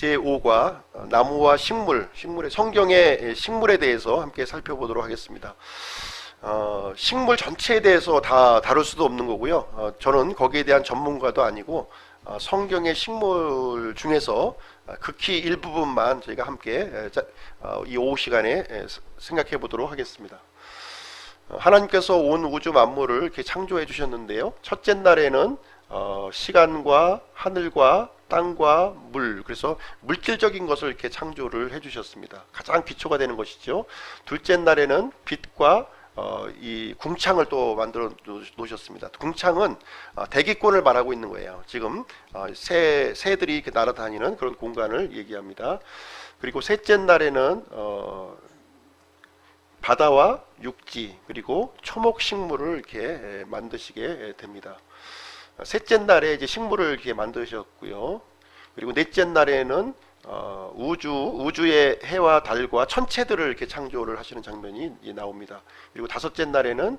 제5과 나무와 식물의 성경의 식물에 대해서 함께 살펴보도록 하겠습니다. 식물 전체에 대해서 다 다룰 수도 없는 거고요. 저는 거기에 대한 전문가도 아니고 성경의 식물 중에서 극히 일부분만 저희가 함께 이 오후 시간에 생각해 보도록 하겠습니다. 하나님께서 온 우주 만물을 이렇게 창조해 주셨는데요. 첫째 날에는 시간과 하늘과 땅과 물, 그래서 물질적인 것을 이렇게 창조를 해 주셨습니다. 가장 기초가 되는 것이죠. 둘째 날에는 빛과 이 궁창을 또 만들어 놓으셨습니다. 궁창은 대기권을 말하고 있는 거예요. 지금 새들이 이렇게 날아다니는 그런 공간을 얘기합니다. 그리고 셋째 날에는 바다와 육지 그리고 초목식물을 이렇게 만드시게 됩니다. 셋째 날에 이제 식물을 이렇게 만드셨고요. 그리고 넷째 날에는 우주의 해와 달과 천체들을 이렇게 창조를 하시는 장면이 나옵니다. 그리고 다섯째 날에는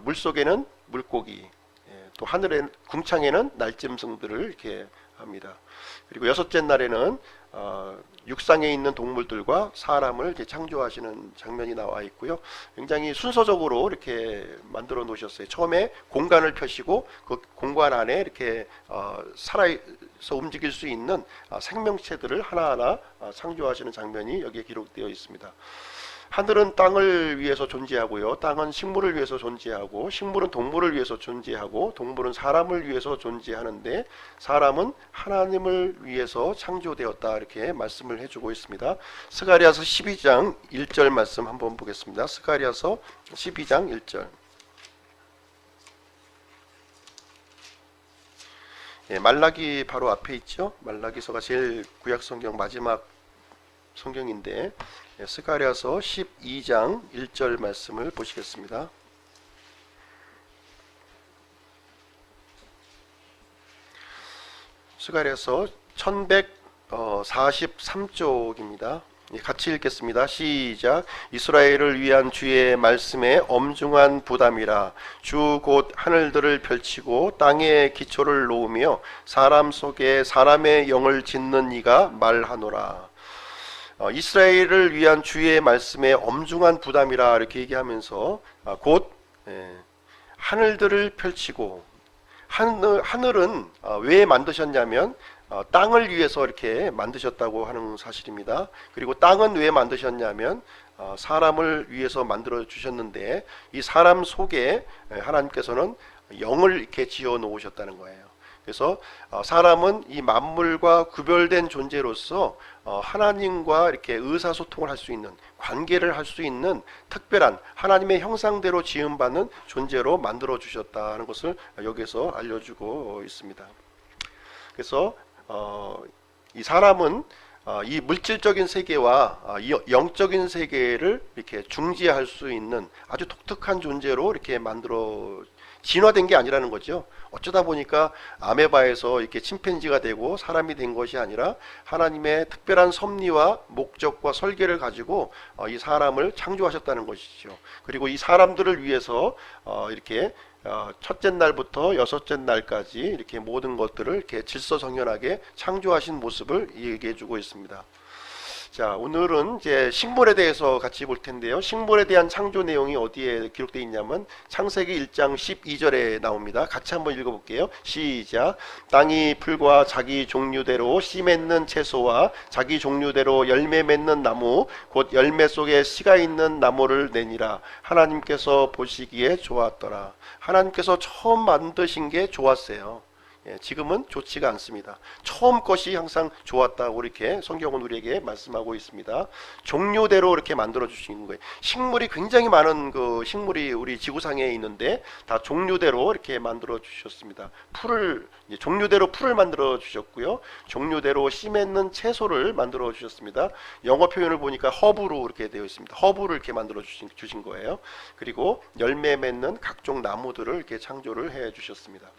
물 속에는 물고기, 또 하늘의 궁창에는 날짐승들을 이렇게 합니다. 그리고 여섯째 날에는 육상에 있는 동물들과 사람을 이렇게 창조하시는 장면이 나와 있고요. 굉장히 순서적으로 이렇게 만들어 놓으셨어요. 처음에 공간을 펴시고 그 공간 안에 이렇게 살아서 움직일 수 있는 생명체들을 하나하나 창조하시는 장면이 여기에 기록되어 있습니다. 하늘은 땅을 위해서 존재하고요. 땅은 식물을 위해서 존재하고, 식물은 동물을 위해서 존재하고, 동물은 사람을 위해서 존재하는데, 사람은 하나님을 위해서 창조되었다, 이렇게 말씀을 해주고 있습니다. 스가랴서 12장 1절 말씀 한번 보겠습니다. 스가랴서 12장 1절. 말라기 바로 앞에 있죠. 말라기서가 제일 구약성경 마지막 성경인데, 스가랴서 12장 1절 말씀을 보시겠습니다. 스가랴서 1143쪽입니다. 같이 읽겠습니다. 시작. 이스라엘을 위한 주의 말씀에 엄중한 부담이라. 주 곧 하늘들을 펼치고 땅에 기초를 놓으며 사람 속에 사람의 영을 짓는 이가 말하노라. 이스라엘을 위한 주의 말씀에 엄중한 부담이라 이렇게 얘기하면서 곧 하늘들을 펼치고, 하늘은 왜 만드셨냐면 땅을 위해서 이렇게 만드셨다고 하는 사실입니다. 그리고 땅은 왜 만드셨냐면 사람을 위해서 만들어 주셨는데, 이 사람 속에 하나님께서는 영을 이렇게 지어 놓으셨다는 거예요. 그래서 사람은 이 만물과 구별된 존재로서 하나님과 이렇게 의사소통을 할 수 있는, 관계를 할 수 있는 특별한 하나님의 형상대로 지음받는 존재로 만들어 주셨다는 것을 여기서 알려주고 있습니다. 그래서 이 사람은 이 물질적인 세계와 이 영적인 세계를 이렇게 중지할 수 있는 아주 독특한 존재로 이렇게 만들어 진화된 게 아니라는 거죠. 어쩌다 보니까 아메바에서 이렇게 침팬지가 되고 사람이 된 것이 아니라 하나님의 특별한 섭리와 목적과 설계를 가지고 이 사람을 창조하셨다는 것이죠. 그리고 이 사람들을 위해서 이렇게 첫째 날부터 여섯째 날까지 이렇게 모든 것들을 이렇게 질서정연하게 창조하신 모습을 얘기해 주고 있습니다. 자, 오늘은 이제 식물에 대해서 같이 볼 텐데요. 식물에 대한 창조 내용이 어디에 기록되어 있냐면 창세기 1장 12절에 나옵니다. 같이 한번 읽어볼게요. 시작. 땅이 풀과 자기 종류대로 씨 맺는 채소와 자기 종류대로 열매 맺는 나무 곧 열매 속에 씨가 있는 나무를 내니라. 하나님께서 보시기에 좋았더라. 하나님께서 처음 만드신 게 좋았어요. 지금은 좋지가 않습니다. 처음 것이 항상 좋았다고 이렇게 성경은 우리에게 말씀하고 있습니다. 종류대로 이렇게 만들어 주신 거예요. 식물이 굉장히 많은 그 식물이 우리 지구상에 있는데 다 종류대로 이렇게 만들어 주셨습니다. 종류대로 풀을 만들어 주셨고요. 종류대로 씨 맺는 채소를 만들어 주셨습니다. 영어 표현을 보니까 허브로 이렇게 되어 있습니다. 허브를 이렇게 만들어 주신 거예요. 그리고 열매 맺는 각종 나무들을 이렇게 창조를 해 주셨습니다.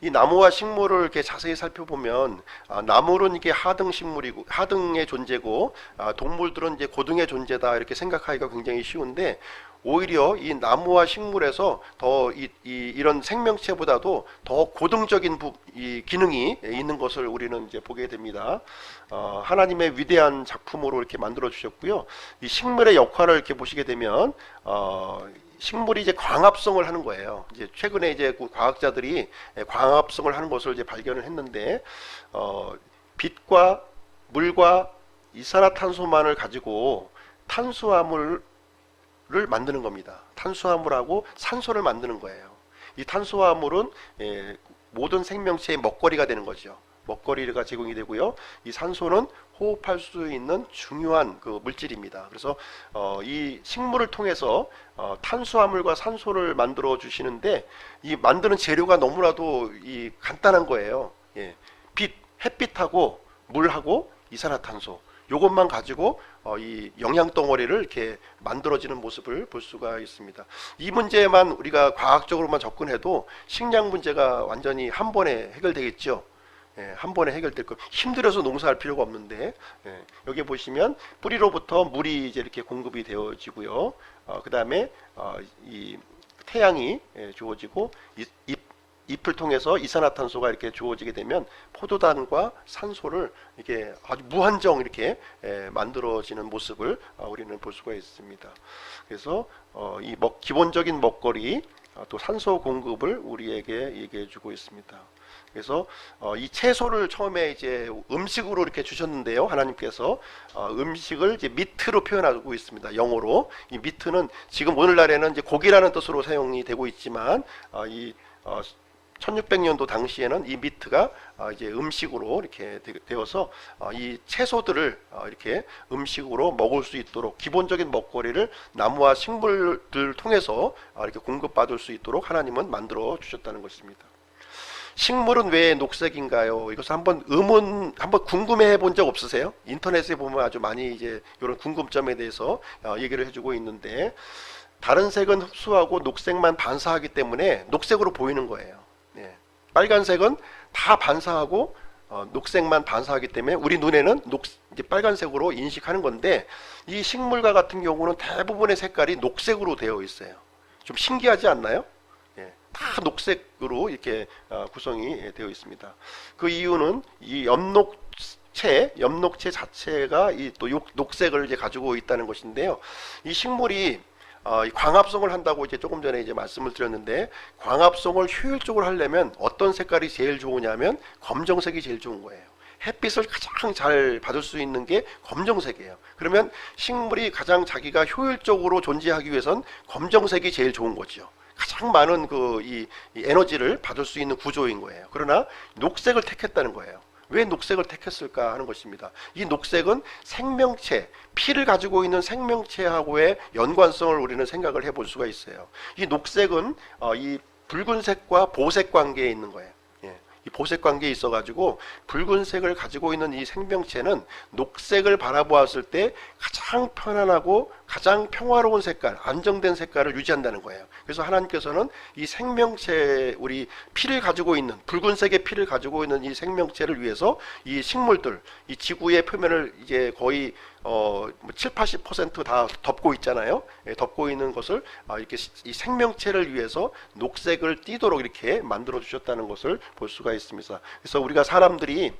이 나무와 식물을 이렇게 자세히 살펴보면 나무는 이게 하등 식물이고 하등의 존재고 동물들은 이제 고등의 존재다 이렇게 생각하기가 굉장히 쉬운데 오히려 이 나무와 식물에서 더 이런 생명체보다도 더 고등적인 이 기능이 있는 것을 우리는 이제 보게 됩니다. 하나님의 위대한 작품으로 이렇게 만들어 주셨고요. 이 식물의 역할을 이렇게 보시게 되면 식물이 이제 광합성을 하는 거예요. 이제 최근에 이제 과학자들이 광합성을 하는 것을 이제 발견을 했는데 빛과 물과 이산화탄소만을 가지고 탄수화물을 만드는 겁니다. 탄수화물하고 산소를 만드는 거예요. 이 탄수화물은 모든 생명체의 먹거리가 되는 거죠. 먹거리가 제공이 되고요. 이 산소는 호흡할 수 있는 중요한 그 물질입니다. 그래서 이 식물을 통해서 탄수화물과 산소를 만들어 주시는데 이 만드는 재료가 너무나도 간단한 거예요. 햇빛하고 물하고 이산화탄소 요것만 가지고 이 영양 덩어리를 이렇게 만들어지는 모습을 볼 수가 있습니다. 이 문제만 우리가 과학적으로만 접근해도 식량 문제가 완전히 한 번에 해결되겠죠. 한 번에 해결될 거. 힘들어서 농사할 필요가 없는데 여기 보시면 뿌리로부터 물이 이제 이렇게 공급이 되어지고요. 그 다음에 이 태양이 주어지고 잎을 통해서 이산화탄소가 이렇게 주어지게 되면 포도당과 산소를 이렇게 아주 무한정 이렇게 만들어지는 모습을 우리는 볼 수가 있습니다. 그래서 이 기본적인 먹거리 또 산소 공급을 우리에게 얘기해 주고 있습니다. 그래서 이 채소를 처음에 이제 음식으로 이렇게 주셨는데요. 하나님께서 음식을 이제 미트로 표현하고 있습니다. 영어로 이 미트는 지금 오늘날에는 이제 고기라는 뜻으로 사용이 되고 있지만 이 1600년도 당시에는 이 미트가 이제 음식으로 이렇게 되어서 이 채소들을 이렇게 음식으로 먹을 수 있도록 기본적인 먹거리를 나무와 식물들을 통해서 이렇게 공급받을 수 있도록 하나님은 만들어 주셨다는 것입니다. 식물은 왜 녹색인가요? 이것을 한번 궁금해 본 적 없으세요? 인터넷에 보면 아주 많이 이제 이런 궁금점에 대해서 얘기를 해주고 있는데 다른 색은 흡수하고 녹색만 반사하기 때문에 녹색으로 보이는 거예요. 빨간색은 다 반사하고 녹색만 반사하기 때문에 우리 눈에는 이제 빨간색으로 인식하는 건데 이 식물과 같은 경우는 대부분의 색깔이 녹색으로 되어 있어요. 좀 신기하지 않나요? 다 녹색으로 이렇게 구성이 되어 있습니다. 그 이유는 이 엽록체 자체가 또 녹색을 이제 가지고 있다는 것인데요. 이 식물이 광합성을 한다고 이제 조금 전에 이제 말씀을 드렸는데 광합성을 효율적으로 하려면 어떤 색깔이 제일 좋으냐면 검정색이 제일 좋은 거예요. 햇빛을 가장 잘 받을 수 있는 게 검정색이에요. 그러면 식물이 가장 자기가 효율적으로 존재하기 위해선 검정색이 제일 좋은 거죠. 가장 많은 이 에너지를 받을 수 있는 구조인 거예요. 그러나 녹색을 택했다는 거예요. 왜 녹색을 택했을까 하는 것입니다. 이 녹색은 생명체, 피를 가지고 있는 생명체하고의 연관성을 우리는 생각을 해볼 수가 있어요. 이 녹색은 이 붉은색과 보색 관계에 있는 거예요. 이 보색 관계에 있어 가지고 붉은색을 가지고 있는 이 생명체는 녹색을 바라보았을 때 가장 편안하고 가장 평화로운 색깔, 안정된 색깔을 유지한다는 거예요. 그래서 하나님께서는 이 생명체, 우리 피를 가지고 있는 붉은색의 피를 가지고 있는 이 생명체를 위해서 이 식물들, 이 지구의 표면을 이제 거의 7, 80%다 덮고 있잖아요. 덮고 있는 것을 이렇게 이 생명체를 위해서 녹색을 띠도록 이렇게 만들어 주셨다는 것을 볼 수가 있습니다. 그래서 우리가 사람들이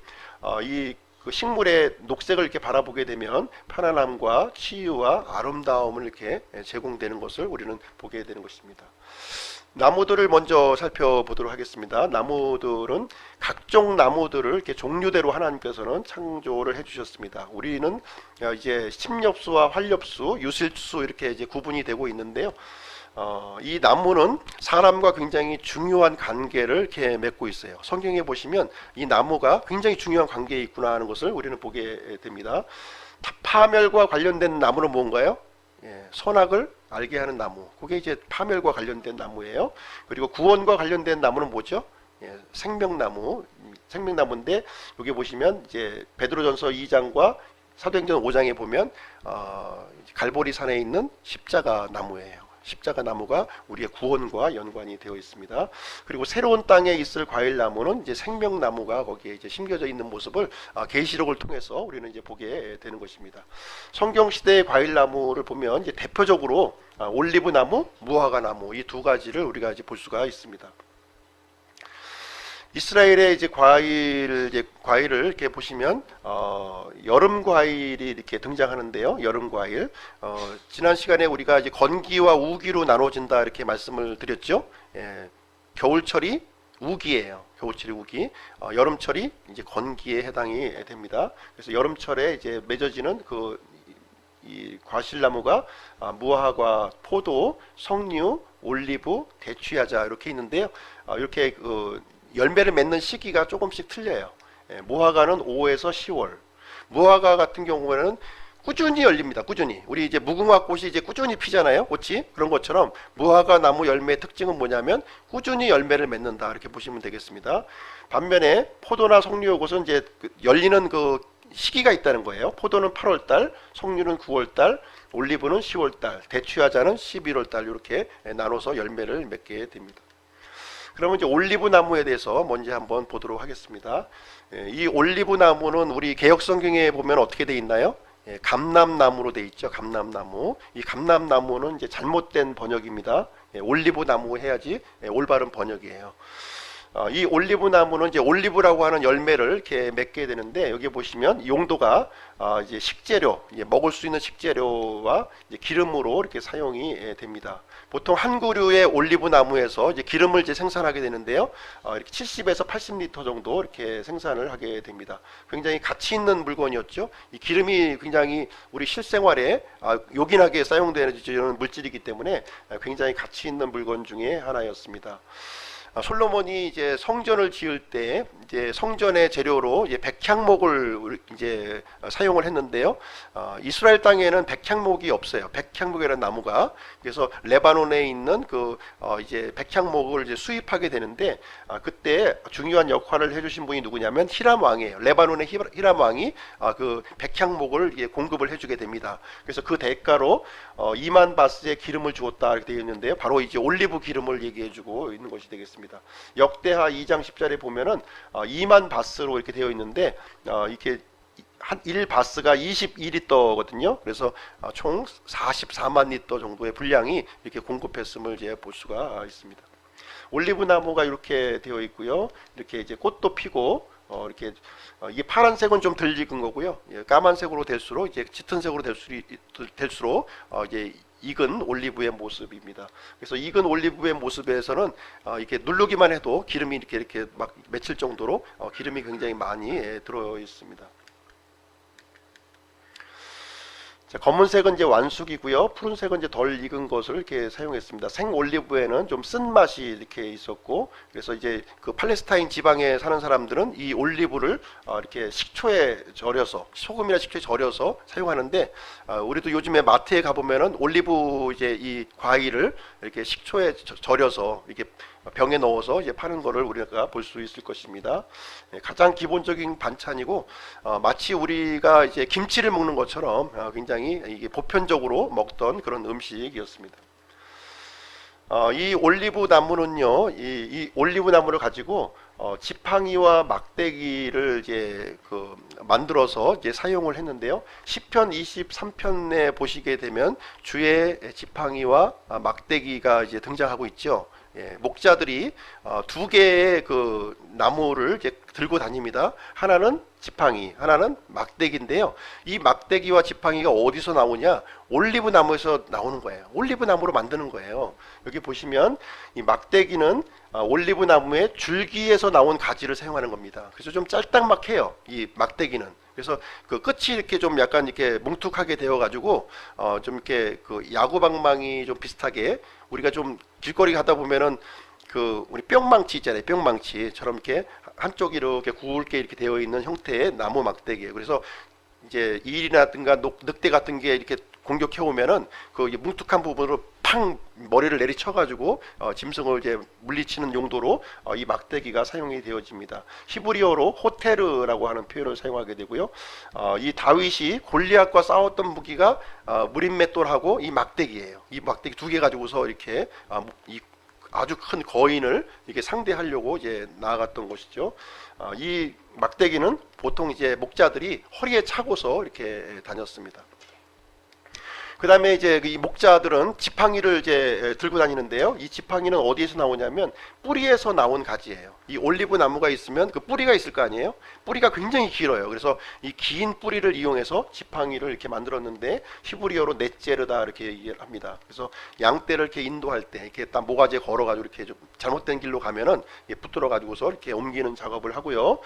그 식물의 녹색을 이렇게 바라보게 되면 편안함과 치유와 아름다움을 이렇게 제공되는 것을 우리는 보게 되는 것입니다. 나무들을 먼저 살펴보도록 하겠습니다. 나무들은 각종 나무들을 이렇게 종류대로 하나님께서는 창조를 해주셨습니다. 우리는 이제 침엽수와 활엽수, 유실수 이렇게 이제 구분이 되고 있는데요. 이 나무는 사람과 굉장히 중요한 관계를 이렇게 맺고 있어요. 성경에 보시면 이 나무가 굉장히 중요한 관계에 있구나 하는 것을 우리는 보게 됩니다. 파멸과 관련된 나무는 뭔가요? 선악을 알게 하는 나무. 그게 이제 파멸과 관련된 나무예요. 그리고 구원과 관련된 나무는 뭐죠? 생명나무. 생명나무인데 여기 보시면 이제 베드로전서 2장과 사도행전 5장에 보면 갈보리 산에 있는 십자가 나무예요. 십자가 나무가 우리의 구원과 연관이 되어 있습니다. 그리고 새로운 땅에 있을 과일 나무는 이제 생명나무가 거기에 이제 심겨져 있는 모습을 계시록을 통해서 우리는 이제 보게 되는 것입니다. 성경 시대의 과일 나무를 보면 이제 대표적으로 올리브 나무, 무화과 나무 이 두 가지를 우리가 이제 볼 수가 있습니다. 이스라엘의 이제 과일을 이렇게 보시면 여름 과일이 이렇게 등장하는데요. 여름 과일. 지난 시간에 우리가 이제 건기와 우기로 나눠진다 이렇게 말씀을 드렸죠. 예, 겨울철이 우기예요. 겨울철이 우기. 여름철이 이제 건기에 해당이 됩니다. 그래서 여름철에 이제 맺어지는 이 과실나무가 무화과, 포도, 석류, 올리브, 대추야자 이렇게 있는데요. 이렇게 열매를 맺는 시기가 조금씩 틀려요. 무화과는 5에서 10월. 무화과 같은 경우에는 꾸준히 열립니다. 꾸준히. 우리 이제 무궁화 꽃이 이제 꾸준히 피잖아요. 꽃이. 그런 것처럼 무화과 나무 열매의 특징은 뭐냐면 꾸준히 열매를 맺는다. 이렇게 보시면 되겠습니다. 반면에 포도나 석류 꽃은 이제 열리는 시기가 있다는 거예요. 포도는 8월달, 석류는 9월달, 올리브는 10월달, 대추야자는 11월달 이렇게 나눠서 열매를 맺게 됩니다. 그러면 이제 올리브 나무에 대해서 먼저 한번 보도록 하겠습니다. 이 올리브 나무는 우리 개역 성경에 보면 어떻게 돼 있나요? 감람나무로 돼 있죠. 감람나무. 이 감람나무는 이제 잘못된 번역입니다. 올리브 나무 해야지 올바른 번역이에요. 이 올리브 나무는 이제 올리브라고 하는 열매를 이렇게 맺게 되는데 여기 보시면 용도가 이제 식재료, 먹을 수 있는 식재료와 이제 기름으로 이렇게 사용이 됩니다. 보통 한 그루의 올리브 나무에서 이제 기름을 이제 생산하게 되는데요. 이렇게 70에서 80리터 정도 이렇게 생산을 하게 됩니다. 굉장히 가치 있는 물건이었죠. 이 기름이 굉장히 우리 실생활에 요긴하게 사용되는 물질이기 때문에 굉장히 가치 있는 물건 중에 하나였습니다. 솔로몬이 이제 성전을 지을 때 이제 성전의 재료로 이제 백향목을 이제 사용을 했는데요. 이스라엘 땅에는 백향목이 없어요. 백향목이라는 나무가. 그래서 레바논에 있는 이제 백향목을 이제 수입하게 되는데 그때 중요한 역할을 해주신 분이 누구냐면 히람 왕이에요. 레바논의 히람 왕이 그 백향목을 이제 공급을 해주게 됩니다. 그래서 그 대가로 2만 바스의 기름을 주었다 이렇게 되어 있는데요. 바로 이제 올리브 기름을 얘기해주고 있는 것이 되겠습니다. 역대하 2장 10절에 보면은 2만 바스로 이렇게 되어 있는데 이렇게 한 1바스가 22리터거든요. 그래서 총 44만 리터 정도의 분량이 이렇게 공급했음을 이제 볼 수가 있습니다. 올리브 나무가 이렇게 되어 있고요. 이렇게 이제 꽃도 피고 이렇게 이게 파란색은 좀 덜 익은 거고요. 까만색으로 될수록 이제 짙은 색으로 될수록 이제 익은 올리브의 모습입니다. 그래서 익은 올리브의 모습에서는 이렇게 누르기만 해도 기름이 이렇게 막 맺힐 정도로 기름이 굉장히 많이 들어 있습니다. 자, 검은색은 이제 완숙이고요. 푸른색은 이제 덜 익은 것을 이렇게 사용했습니다. 생 올리브에는 좀 쓴맛이 이렇게 있었고, 그래서 이제 그 팔레스타인 지방에 사는 사람들은 이 올리브를 이렇게 식초에 절여서, 소금이나 식초에 절여서 사용하는데, 우리도 요즘에 마트에 가보면은 올리브 이제 이 과일을 이렇게 식초에 절여서 이렇게 병에 넣어서 이제 파는 거를 우리가 볼 수 있을 것입니다. 가장 기본적인 반찬이고 마치 우리가 이제 김치를 먹는 것처럼 굉장히 이게 보편적으로 먹던 그런 음식이었습니다. 이 올리브 나무는요, 이 올리브 나무를 가지고 지팡이와 막대기를 이제 만들어서 이제 사용을 했는데요. 시편 23편에 보시게 되면 주의 지팡이와 막대기가 이제 등장하고 있죠. 목자들이 두 개의 그 나무를 이제 들고 다닙니다. 하나는 지팡이, 하나는 막대기인데요. 이 막대기와 지팡이가 어디서 나오냐? 올리브 나무에서 나오는 거예요. 올리브 나무로 만드는 거예요. 여기 보시면 이 막대기는 올리브 나무의 줄기에서 나온 가지를 사용하는 겁니다. 그래서 좀 짤딱막해요. 이 막대기는. 그래서 그 끝이 이렇게 좀 약간 이렇게 뭉툭하게 되어 가지고 좀 이렇게 그 야구방망이 좀 비슷하게 우리가 좀 길거리 가다 보면은 그 우리 뿅망치 있잖아요. 뿅망치처럼 이렇게 한쪽이 이렇게 굵게 이렇게 되어 있는 형태의 나무 막대기예요. 그래서 이제 일이라든가 늑대 같은 게 이렇게 공격해 오면은 그 뭉툭한 부분으로 팡 머리를 내리쳐가지고 짐승을 이제 물리치는 용도로 이 막대기가 사용이 되어집니다. 히브리어로 호테르라고 하는 표현을 사용하게 되고요. 이 다윗이 골리앗과 싸웠던 무기가 무림맷돌하고 이 막대기예요. 이 막대기 두 개 가지고서 이렇게 이 아주 큰 거인을 이렇게 상대하려고 이제 나아갔던 것이죠. 이 막대기는 보통 이제 목자들이 허리에 차고서 이렇게 다녔습니다. 그 다음에 이제 이 목자들은 지팡이를 이제 들고 다니는데요. 이 지팡이는 어디에서 나오냐면 뿌리에서 나온 가지예요. 이 올리브 나무가 있으면 그 뿌리가 있을 거 아니에요. 뿌리가 굉장히 길어요. 그래서 이 긴 뿌리를 이용해서 지팡이를 이렇게 만들었는데 히브리어로 넷제르다 이렇게 얘기를 합니다. 그래서 양떼를 이렇게 인도할 때 이렇게 딱 모가지에 걸어가지고 이렇게 좀 잘못된 길로 가면은 붙들어 가지고서 이렇게 옮기는 작업을 하고요.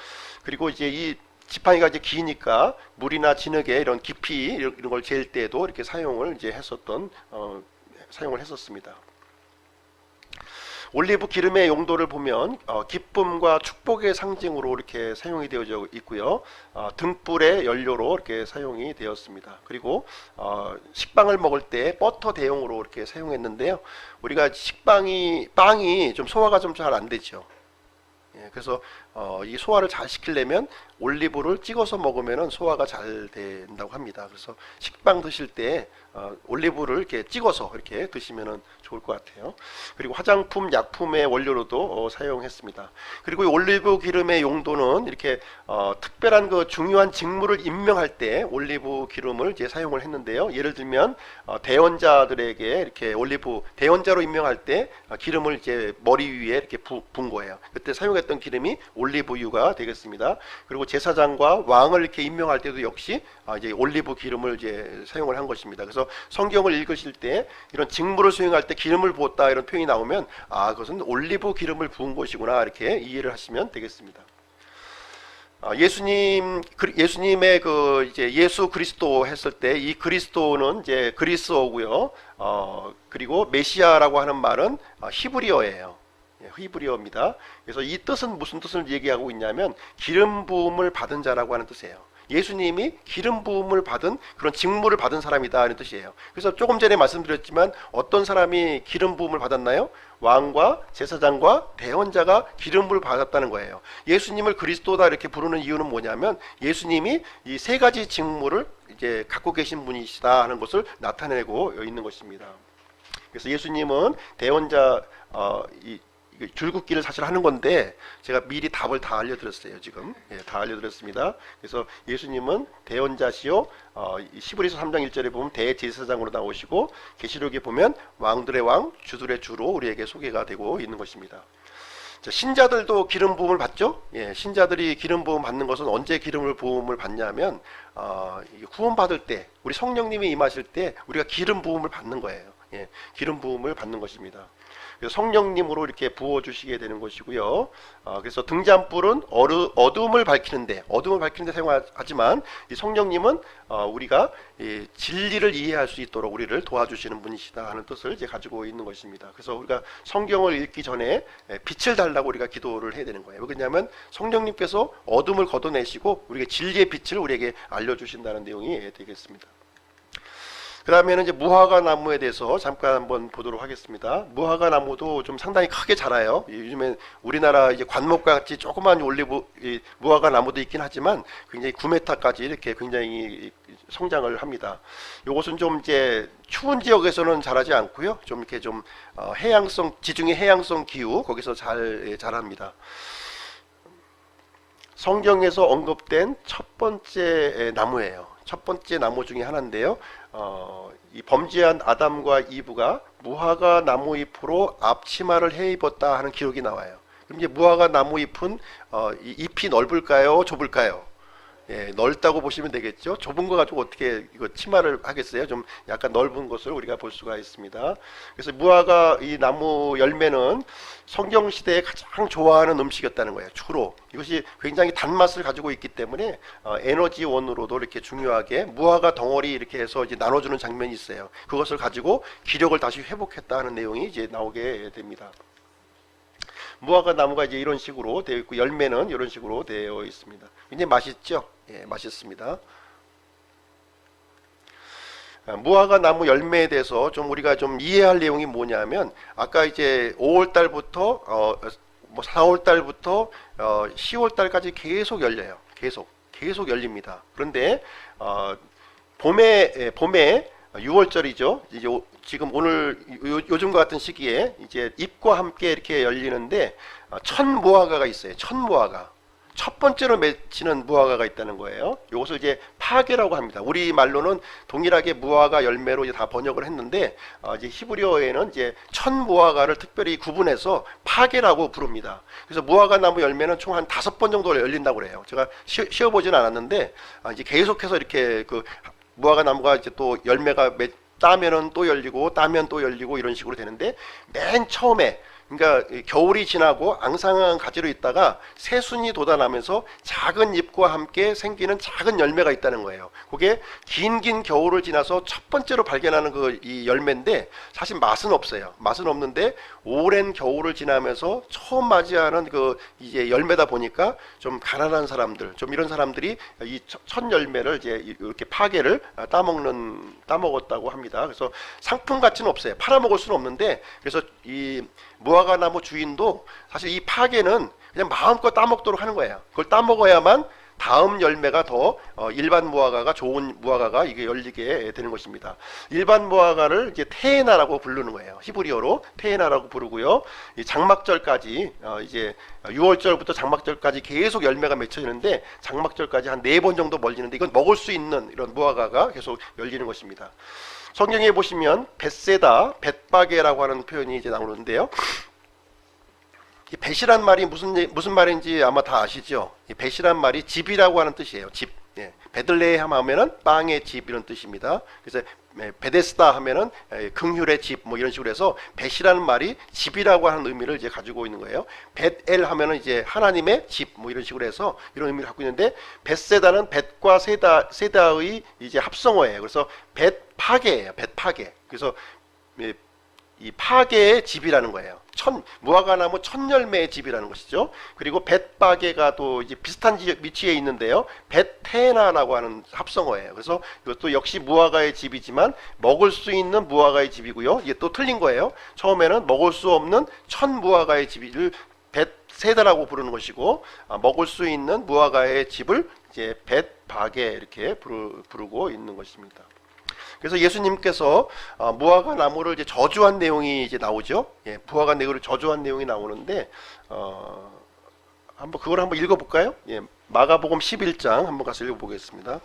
그리고 이제 이 지팡이가 이제 기니까 물이나 진흙에 이런 깊이 이런 걸 잴 때도 이렇게 사용을 이제 사용을 했었습니다. 올리브 기름의 용도를 보면 기쁨과 축복의 상징으로 이렇게 사용이 되어져 있고요. 등불의 연료로 이렇게 사용이 되었습니다. 그리고 식빵을 먹을 때 버터 대용으로 이렇게 사용했는데요. 우리가 빵이 좀 소화가 좀 잘 안 되죠. 그래서 이 소화를 잘 시키려면 올리브를 찍어서 먹으면 소화가 잘 된다고 합니다. 그래서 식빵 드실 때 올리브를 이렇게 찍어서 이렇게 드시면 좋을 것 같아요. 그리고 화장품, 약품의 원료로도 사용했습니다. 그리고 이 올리브 기름의 용도는 이렇게 특별한 그 중요한 직무를 임명할 때 올리브 기름을 이제 사용을 했는데요. 예를 들면 대원자들에게 이렇게 올리브 대원자로 임명할 때 기름을 이제 머리 위에 이렇게 분 거예요. 그때 사용했던 기름이 올리브유가 되겠습니다. 그리고 제사장과 왕을 이렇게 임명할 때도 역시 이제 올리브 기름을 이제 사용을 한 것입니다. 그래서 성경을 읽으실 때 이런 직무를 수행할 때 기름을 부었다 이런 표현이 나오면 그것은 올리브 기름을 부은 것이구나 이렇게 이해를 하시면 되겠습니다. 예수님의 그 이제 예수 그리스도 했을 때 이 그리스도는 이제 그리스어고요. 그리고 메시아라고 하는 말은 히브리어예요. 히브리어입니다. 그래서 이 뜻은 무슨 뜻을 얘기하고 있냐면 기름 부음을 받은 자라고 하는 뜻이에요. 예수님이 기름 부음을 받은 그런 직무를 받은 사람이다 하는 뜻이에요. 그래서 조금 전에 말씀드렸지만 어떤 사람이 기름 부음을 받았나요? 왕과 제사장과 대언자가 기름 부음을 받았다는 거예요. 예수님을 그리스도다 이렇게 부르는 이유는 뭐냐면 예수님이 이 세 가지 직무를 이제 갖고 계신 분이시다 하는 것을 나타내고 있는 것입니다. 그래서 예수님은 대언자 줄긋기를 사실 하는 건데 제가 미리 답을 다 알려드렸어요. 지금 다 알려드렸습니다. 그래서 예수님은 대언자시요, 히브리서 3장 1절에 보면 대제사장으로 나오시고 계시록에 보면 왕들의 왕, 주들의 주로 우리에게 소개가 되고 있는 것입니다. 자, 신자들도 기름 부음을 받죠. 신자들이 기름 부음 받는 것은 언제 기름을 부음을 받냐면 구원 받을 때, 우리 성령님이 임하실 때 우리가 기름 부음을 받는 거예요. 기름 부음을 받는 것입니다. 그래서 성령님으로 이렇게 부어주시게 되는 것이고요. 그래서 등잔불은 어둠을 밝히는데 사용하지만 이 성령님은 우리가 이 진리를 이해할 수 있도록 우리를 도와주시는 분이시다 하는 뜻을 이제 가지고 있는 것입니다. 그래서 우리가 성경을 읽기 전에 빛을 달라고 우리가 기도를 해야 되는 거예요. 왜냐하면 성령님께서 어둠을 걷어내시고 우리에게 진리의 빛을 우리에게 알려주신다는 내용이 되겠습니다. 그 다음에는 이제 무화과 나무에 대해서 잠깐 한번 보도록 하겠습니다. 무화과 나무도 좀 상당히 크게 자라요. 요즘에 우리나라 이제 관목과 같이 조그만 무화과 나무도 있긴 하지만 굉장히 9m까지 이렇게 굉장히 성장을 합니다. 이것은 좀 이제 추운 지역에서는 자라지 않고요. 좀 이렇게 좀 지중해 해양성 기후 거기서 잘 자랍니다. 성경에서 언급된 첫 번째 나무예요. 첫 번째 나무 중에 하나인데요. 이 범죄한 아담과 이브가 무화과 나무 잎으로 앞치마를 해 입었다 하는 기록이 나와요. 그럼 이제 무화과 나무 잎은 잎이 넓을까요? 좁을까요? 넓다고 보시면 되겠죠. 좁은 거 가지고 어떻게 이거 치마를 하겠어요? 좀 약간 넓은 것을 우리가 볼 수가 있습니다. 그래서 무화과 이 나무 열매는 성경 시대에 가장 좋아하는 음식이었다는 거예요. 주로 이것이 굉장히 단맛을 가지고 있기 때문에 에너지원으로도 이렇게 중요하게 무화과 덩어리 이렇게 해서 이제 나눠주는 장면이 있어요. 그것을 가지고 기력을 다시 회복했다는 내용이 이제 나오게 됩니다. 무화과 나무가 이제 이런 식으로 되어 있고 열매는 이런 식으로 되어 있습니다. 굉장히 맛있죠? 맛있습니다. 무화과 나무 열매에 대해서 좀 우리가 좀 이해할 내용이 뭐냐면 아까 이제 5월 달부터 뭐 4월 달부터 10월 달까지 계속 열려요. 계속 열립니다. 그런데 봄에 6월절이죠. 이제 지금 오늘 요즘과 같은 시기에 이제 잎과 함께 이렇게 열리는데 첫 무화과가 있어요. 첫 무화과. 첫 번째로 맺히는 무화과가 있다는 거예요. 이것을 이제 파게라고 합니다. 우리 말로는 동일하게 무화과 열매로 이제 다 번역을 했는데 이제 히브리어에는 이제 첫 무화과를 특별히 구분해서 파게라고 부릅니다. 그래서 무화과 나무 열매는 총 한 5번 정도 열린다고 그래요. 제가 쉬어보지는 않았는데 이제 계속해서 이렇게 그 무화과 나무가 이제 또 열매가 따면은 또 열리고 따면 또 열리고 이런 식으로 되는데 맨 처음에 그러니까 겨울이 지나고 앙상한 가지로 있다가 새순이 돋아나면서 작은 잎과 함께 생기는 작은 열매가 있다는 거예요. 그게 긴 겨울을 지나서 첫 번째로 발견하는 그 이 열매인데 사실 맛은 없어요. 맛은 없는데 오랜 겨울을 지나면서 처음 맞이하는 그 이제 열매다 보니까 좀 가난한 사람들, 좀 이런 사람들이 이 첫 열매를 이제 이렇게 파게를 따먹었다고 합니다. 그래서 상품 가치는 없어요. 팔아먹을 수는 없는데 그래서 이 무화과 나무 주인도 사실 이 파게는 그냥 마음껏 따먹도록 하는 거예요. 그걸 따먹어야만 다음 열매가 더 일반 무화과가 좋은 무화과가 이게 열리게 되는 것입니다. 일반 무화과를 이제 테에나라고 부르는 거예요. 히브리어로 테에나라고 부르고요. 이 장막절까지 이제 6월절부터 장막절까지 계속 열매가 맺혀지는데 장막절까지 한 4번 정도 멀리는데 이건 먹을 수 있는 이런 무화과가 계속 열리는 것입니다. 성경에 보시면 벳세다, 벳바게라고 하는 표현이 이제 나오는데요. 이 벳이란 말이 무슨 말인지 아마 다 아시죠? 이 벳이란 말이 집이라고 하는 뜻이에요. 집. 예. 베들레헴 하면은 빵의 집 이런 뜻입니다. 그래서 베데스다 하면은 긍휼의 집 뭐 이런 식으로 해서 벳이라는 말이 집이라고 하는 의미를 이제 가지고 있는 거예요. 벳엘 하면은 이제 하나님의 집 뭐 이런 식으로 해서 이런 의미를 갖고 있는데 벳세다는 벳과 세다의 이제 합성어예요. 그래서 벳파게예요. 벳파게. 그래서 이 파게의 집이라는 거예요. 무화과 나무 첫 열매의 집이라는 것이죠. 그리고 벳바게가 또 이제 비슷한 위치에 있는데요. 벳테나라고 하는 합성어예요. 그래서 이것도 역시 무화과의 집이지만 먹을 수 있는 무화과의 집이고요. 이게 또 틀린 거예요. 처음에는 먹을 수 없는 첫 무화과의 집을 벳세다라고 부르는 것이고 먹을 수 있는 무화과의 집을 이제 벳바게 이렇게 부르고 있는 것입니다. 그래서 예수님께서 무화과 나무를 이제 저주한 내용이 이제 나오죠. 예, 무화과 나무를 저주한 내용이 나오는데 그걸 한번 읽어볼까요? 예, 마가복음 11장 한번 가서 읽어보겠습니다.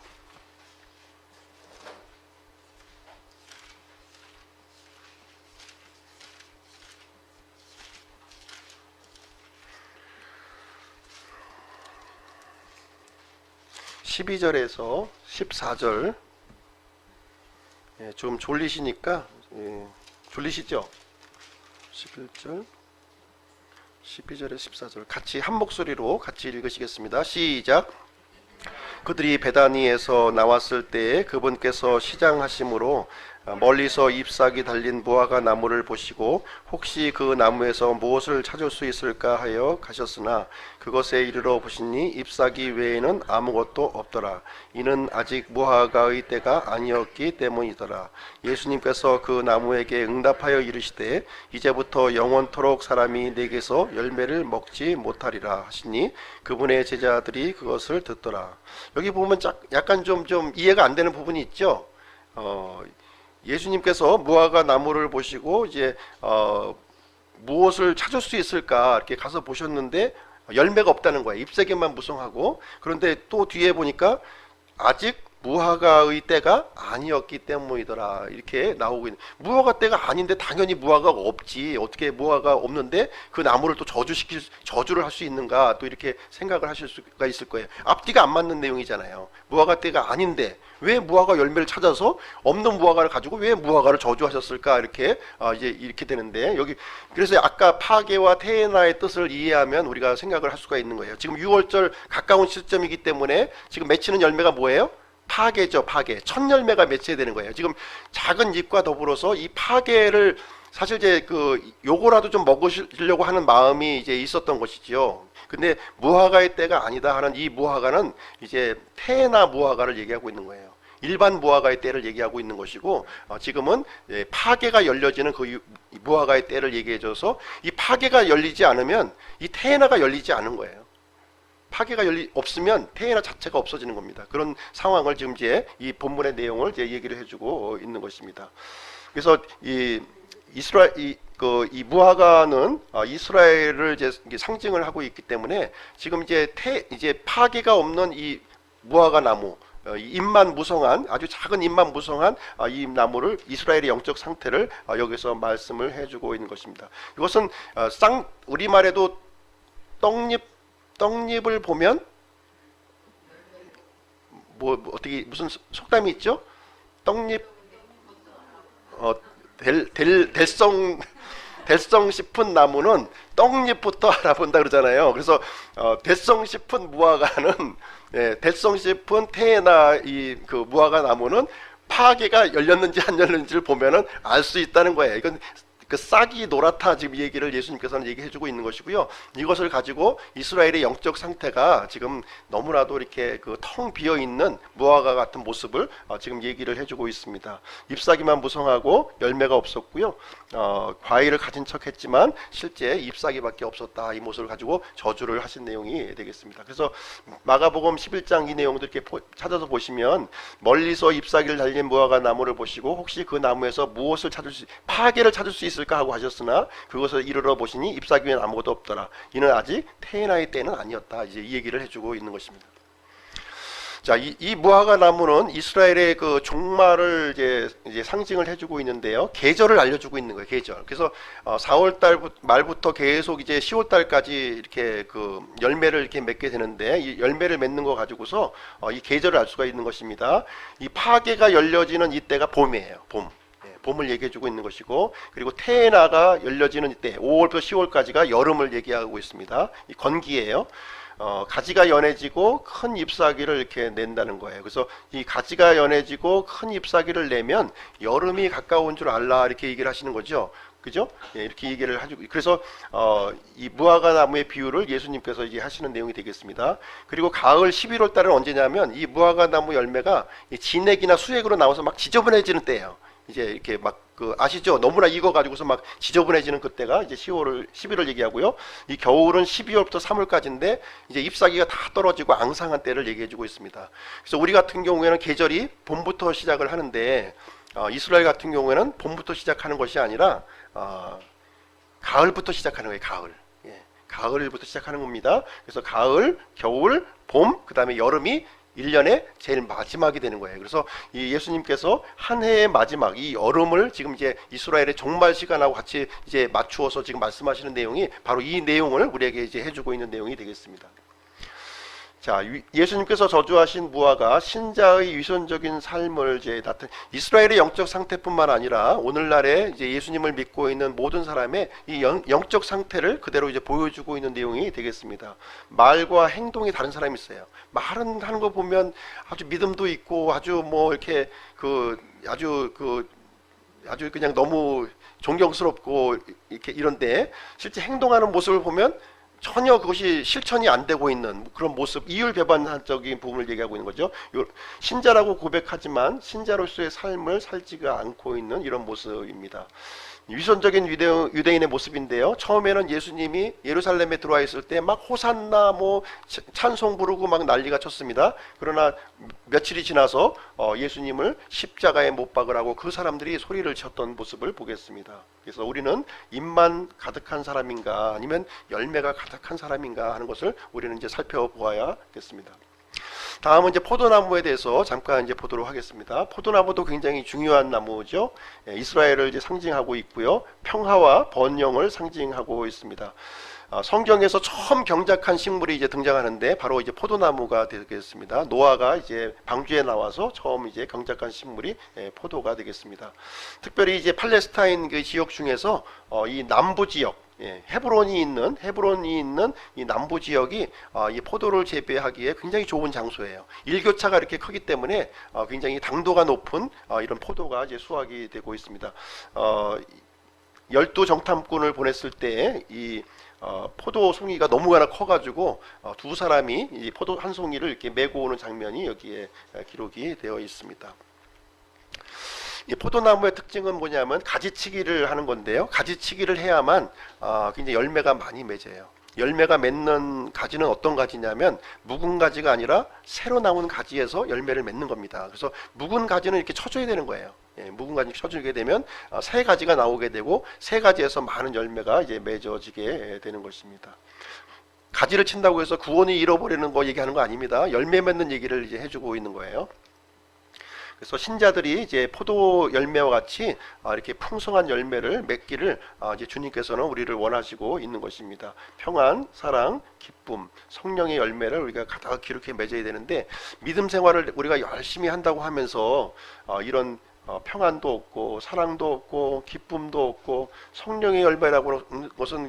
(12절에서) (14절) 예, 좀 졸리시니까 졸리시죠? 11절 12절에 14절 같이 한 목소리로 같이 읽으시겠습니다. 시작. 그들이 베다니에서 나왔을 때에 그분께서 시장하심으로 멀리서 잎사귀 달린 무화과 나무를 보시고 혹시 그 나무에서 무엇을 찾을 수 있을까 하여 가셨으나 그것에 이르러 보시니 잎사귀 외에는 아무것도 없더라. 이는 아직 무화과의 때가 아니었기 때문이더라. 예수님께서 그 나무에게 응답하여 이르시되 이제부터 영원토록 사람이 내게서 열매를 먹지 못하리라 하시니 그분의 제자들이 그것을 듣더라. 여기 보면 약간 좀 이해가 안 되는 부분이 있죠. 예수님께서 무화과 나무를 보시고 이제 무엇을 찾을 수 있을까 이렇게 가서 보셨는데 열매가 없다는 거예요. 잎사귀만 무성하고. 그런데 또 뒤에 보니까 아직 무화과의 때가 아니었기 때문이더라 이렇게 나오고 있는. 무화과 때가 아닌데 당연히 무화과가 없지. 어떻게 무화과가 없는데 그 나무를 또 저주를 할 수 있는가, 또 이렇게 생각을 하실 수가 있을 거예요. 앞뒤가 안 맞는 내용이잖아요. 무화과 때가 아닌데 왜 무화과 열매를 찾아서 없는 무화과를 가지고 왜 무화과를 저주하셨을까, 이렇게 이제 이렇게 되는데, 여기 그래서 아까 파게와 테에나의 뜻을 이해하면 우리가 생각을 할 수가 있는 거예요. 지금 6월절 가까운 시점이기 때문에 지금 맺히는 열매가 뭐예요? 파게죠. 파게. 첫 열매가 맺혀야 되는 거예요. 지금 작은 잎과 더불어서 이 파게를 사실 이제 요거라도 좀 먹으시려고 하는 마음이 이제 있었던 것이지요. 근데 무화과의 때가 아니다 하는 이 무화과는 이제 테에나 무화과를 얘기하고 있는 거예요. 일반 무화과의 때를 얘기하고 있는 것이고, 지금은 파괴가 열려지는 그 무화과의 때를 얘기해줘서, 이 파괴가 열리지 않으면 이 테에나가 열리지 않은 거예요. 파괴가 없으면 테에나 자체가 없어지는 겁니다. 그런 상황을 지금 이제 이 본문의 내용을 이제 얘기를 해주고 있는 것입니다. 그래서 이 무화과는 이스라엘을 이제 상징을 하고 있기 때문에 지금 이제 파괴가 없는 이 무화과 나무, 잎만 무성한, 아주 작은 잎만 무성한 이 나무를, 이스라엘의 영적 상태를 여기서 말씀을 해주고 있는 것입니다. 이것은 우리말에도 떡잎을 보면 어떻게 무슨 속담이 있죠? 떡잎 될성 싶은 나무는 떡잎부터 알아본다 그러잖아요. 그래서 될성 싶은 무화과는 될성 싶은 테에나 그 무화과 나무는 파괴가 열렸는지 안 열렸는지를 보면은 알 수 있다는 거예요. 이건 그 싹이 노랗다 지금 얘기를 예수님께서는 얘기해주고 있는 것이고요. 이것을 가지고 이스라엘의 영적 상태가 지금 너무나도 이렇게 그 텅 비어 있는 무화과 같은 모습을 지금 얘기를 해주고 있습니다. 잎사귀만 무성하고 열매가 없었고요. 과일을 가진 척했지만 실제 잎사귀밖에 없었다. 이 모습을 가지고 저주를 하신 내용이 되겠습니다. 그래서 마가복음 11장 이 내용들 이렇게 찾아서 보시면 멀리서 잎사귀를 달린 무화과 나무를 보시고 혹시 그 나무에서 무엇을 파괴를 찾을 수 있을까 하고 하셨으나 그것을 이르러 보시니 잎사귀엔 아무것도 없더라. 이는 아직 테에나의 때는 아니었다. 이제 이 얘기를 해주고 있는 것입니다. 자, 이 무화과 나무는 이스라엘의 그 종말을 이제 상징을 해주고 있는데요. 계절을 알려주고 있는 거예요. 계절. 그래서 4월 달 말부터 계속 이제 10월 달까지 이렇게 그 열매를 이렇게 맺게 되는데, 이 열매를 맺는 거 가지고서 이 계절을 알 수가 있는 것입니다. 이 파괴가 열려지는 이때가 봄이에요. 봄을 얘기해주고 있는 것이고, 그리고 테에나가 열려지는 이때 5월부터 10월까지가 여름을 얘기하고 있습니다. 이 건기예요. 가지가 연해지고 큰 잎사귀를 이렇게 낸다는 거예요. 그래서 이 가지가 연해지고 큰 잎사귀를 내면 여름이 가까운 줄 알라, 이렇게 얘기를 하시는 거죠. 그죠? 이렇게 얘기를 하시고, 그래서 이 무화과 나무의 비유를 예수님께서 이제 하시는 내용이 되겠습니다. 그리고 가을 11월 달은 언제냐면 이 무화과 나무 열매가 진액이나 수액으로 나와서 막 지저분해지는 때예요. 이제 이렇게 막 아시죠? 너무나 익어가지고서 막 지저분해지는 그때가 이제 11월 얘기하고요. 이 겨울은 12월부터 3월까지인데 이제 잎사귀가 다 떨어지고 앙상한 때를 얘기해주고 있습니다. 그래서 우리 같은 경우에는 계절이 봄부터 시작을 하는데, 이스라엘 같은 경우에는 봄부터 시작하는 것이 아니라 가을부터 시작하는 거예요. 가을부터 시작하는 겁니다. 그래서 가을, 겨울, 봄, 그 다음에 여름이 1년의 제일 마지막이 되는 거예요. 그래서 이 예수님께서 한 해의 마지막, 이 여름을 지금 이제 이스라엘의 종말 시간하고 같이 이제 맞추어서 지금 말씀하시는 내용이 바로 이 내용을 우리에게 이제 해주고 있는 내용이 되겠습니다. 자, 예수님께서 저주하신 무화과 신자의 위선적인 삶을 이제 이스라엘의 영적 상태뿐만 아니라 오늘날에 이제 예수님을 믿고 있는 모든 사람의 이 영적 상태를 그대로 이제 보여주고 있는 내용이 되겠습니다. 말과 행동이 다른 사람이 있어요. 말은 하는 거 보면 아주 믿음도 있고 아주 뭐 이렇게 아주 그냥 너무 존경스럽고 이렇게 이런데, 실제 행동하는 모습을 보면 전혀 그것이 실천이 안 되고 있는 그런 모습, 이율배반적인 부분을 얘기하고 있는 거죠. 신자라고 고백하지만 신자로서의 삶을 살지가 않고 있는 이런 모습입니다. 위선적인 유대인의 모습인데요. 처음에는 예수님이 예루살렘에 들어와 있을 때 막 호산나 뭐 찬송 부르고 막 난리가 쳤습니다. 그러나 며칠이 지나서 예수님을 십자가에 못 박으라고 그 사람들이 소리를 쳤던 모습을 보겠습니다. 그래서 우리는 입만 가득한 사람인가 아니면 열매가 가득한 사람인가 하는 것을 우리는 이제 살펴보아야겠습니다. 다음은 이제 포도나무에 대해서 잠깐 이제 보도록 하겠습니다. 포도나무도 굉장히 중요한 나무죠. 이스라엘을 이제 상징하고 있고요. 평화와 번영을 상징하고 있습니다. 성경에서 처음 경작한 식물이 이제 등장하는데 바로 이제 포도나무가 되겠습니다. 노아가 이제 방주에 나와서 처음 이제 경작한 식물이 포도가 되겠습니다. 특별히 이제 팔레스타인 그 지역 중에서 이 남부 지역, 헤브론이 있는 이 남부 지역이 이 포도를 재배하기에 굉장히 좋은 장소예요. 일교차가 이렇게 크기 때문에 굉장히 당도가 높은 이런 포도가 이제 수확이 되고 있습니다. 12 정탐꾼을 보냈을 때 이 포도 송이가 너무나 커가지고 두 사람이 이 포도 한 송이를 이렇게 메고 오는 장면이 여기에 기록이 되어 있습니다. 이 포도나무의 특징은 뭐냐면 가지치기를 하는 건데요. 가지치기를 해야만 굉장히 열매가 많이 맺어요. 열매가 맺는 가지는 어떤 가지냐면 묵은 가지가 아니라 새로 나온 가지에서 열매를 맺는 겁니다. 그래서 묵은 가지는 이렇게 쳐줘야 되는 거예요. 예, 묵은 가지 쳐주게 되면 새 가지가 나오게 되고 새 가지에서 많은 열매가 이제 맺어지게 되는 것입니다. 가지를 친다고 해서 구원이 잃어버리는 거 얘기하는 거 아닙니다. 열매 맺는 얘기를 이제 해주고 있는 거예요. 그래서 신자들이 이제 포도 열매와 같이 이렇게 풍성한 열매를 맺기를 이제 주님께서는 우리를 원하시고 있는 것입니다. 평안, 사랑, 기쁨, 성령의 열매를 우리가 가득 기록해 맺어야 되는데 믿음 생활을 우리가 열심히 한다고 하면서 이런 평안도 없고 사랑도 없고 기쁨도 없고 성령의 열매라고 하는 것은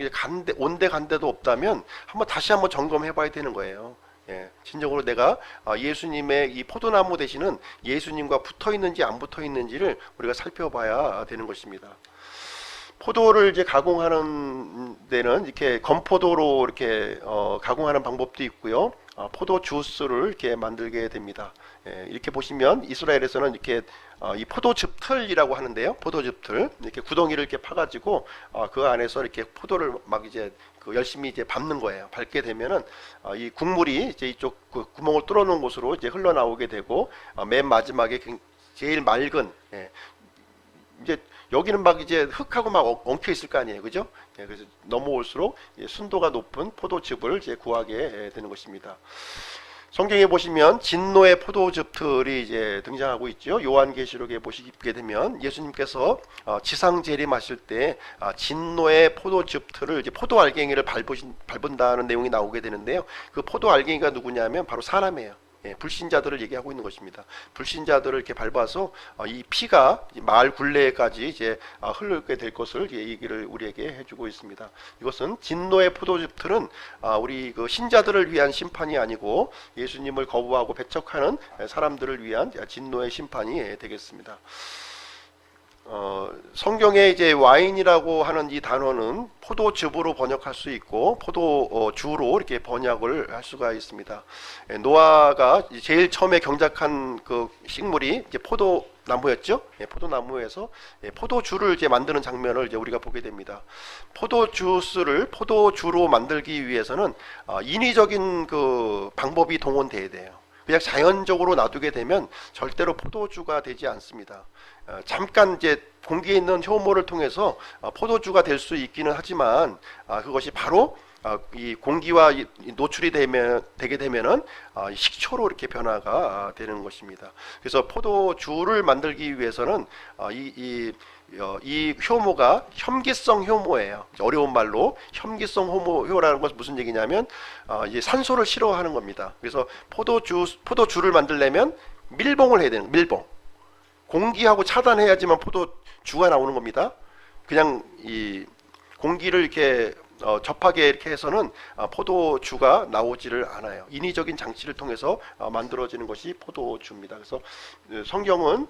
온데간데도 없다면 다시 한번 점검해 봐야 되는 거예요. 예, 진정으로 내가 예수님의 이 포도나무 대신은 예수님과 붙어 있는지 안 붙어 있는지를 우리가 살펴봐야 되는 것입니다. 포도를 이제 가공하는 데는 이렇게 건포도로 이렇게 가공하는 방법도 있고요. 포도 주스를 이렇게 만들게 됩니다. 예, 이렇게 보시면 이스라엘에서는 이렇게 이 포도즙틀이라고 하는데요. 포도즙틀 이렇게 구덩이를 이렇게 파가지고 그 안에서 이렇게 포도를 막 이제 열심히 이제 밟는 거예요. 밟게 되면은 이 국물이 이제 이쪽 그 구멍을 뚫어놓은 곳으로 이제 흘러나오게 되고 맨 마지막에 제일 맑은 이제 여기는 막 이제 흙하고 막 엉켜 있을 거 아니에요, 그죠? 예, 그래서 넘어올수록 순도가 높은 포도즙을 이제 구하게 되는 것입니다. 성경에 보시면 진노의 포도즙틀이 이제 등장하고 있죠. 요한계시록에 보시게 되면 예수님께서 지상 재림하실 때 진노의 포도즙틀을 이제 포도 알갱이를 밟은다는 내용이 나오게 되는데요. 그 포도 알갱이가 누구냐면 바로 사람이에요. 예, 불신자들을 얘기하고 있는 것입니다. 불신자들을 이렇게 밟아서 이 피가 마을 굴레까지 이제 흐르게 될 것을 얘기를 우리에게 해주고 있습니다. 이것은 진노의 포도즙틀은 우리 그 신자들을 위한 심판이 아니고 예수님을 거부하고 배척하는 사람들을 위한 진노의 심판이 되겠습니다. 성경에 이제 와인이라고 하는 이 단어는 포도즙으로 번역할 수 있고 포도주로 이렇게 번역을 할 수가 있습니다. 노아가 제일 처음에 경작한 그 식물이 이제 포도나무였죠. 포도나무에서 포도주를 이제 만드는 장면을 이제 우리가 보게 됩니다. 포도주스를 포도주로 만들기 위해서는 인위적인 그 방법이 동원돼야 돼요. 그냥 자연적으로 놔두게 되면 절대로 포도주가 되지 않습니다. 잠깐 이제 공기에 있는 효모를 통해서 포도주가 될 수 있기는 하지만 그것이 바로 이 공기와 노출이 되게 되면은 식초로 이렇게 변화가 되는 것입니다. 그래서 포도주를 만들기 위해서는 이 효모가 혐기성 효모예요. 어려운 말로 혐기성 효라는 것은 무슨 얘기냐면 이제 산소를 싫어하는 겁니다. 그래서 포도주를 만들려면 밀봉을 해야 되는 밀봉. 공기하고 차단해야지만 포도주가 나오는 겁니다. 그냥 이 공기를 이렇게 접하게 이렇게 해서는 포도주가 나오지를 않아요. 인위적인 장치를 통해서 만들어지는 것이 포도주입니다. 그래서 성경은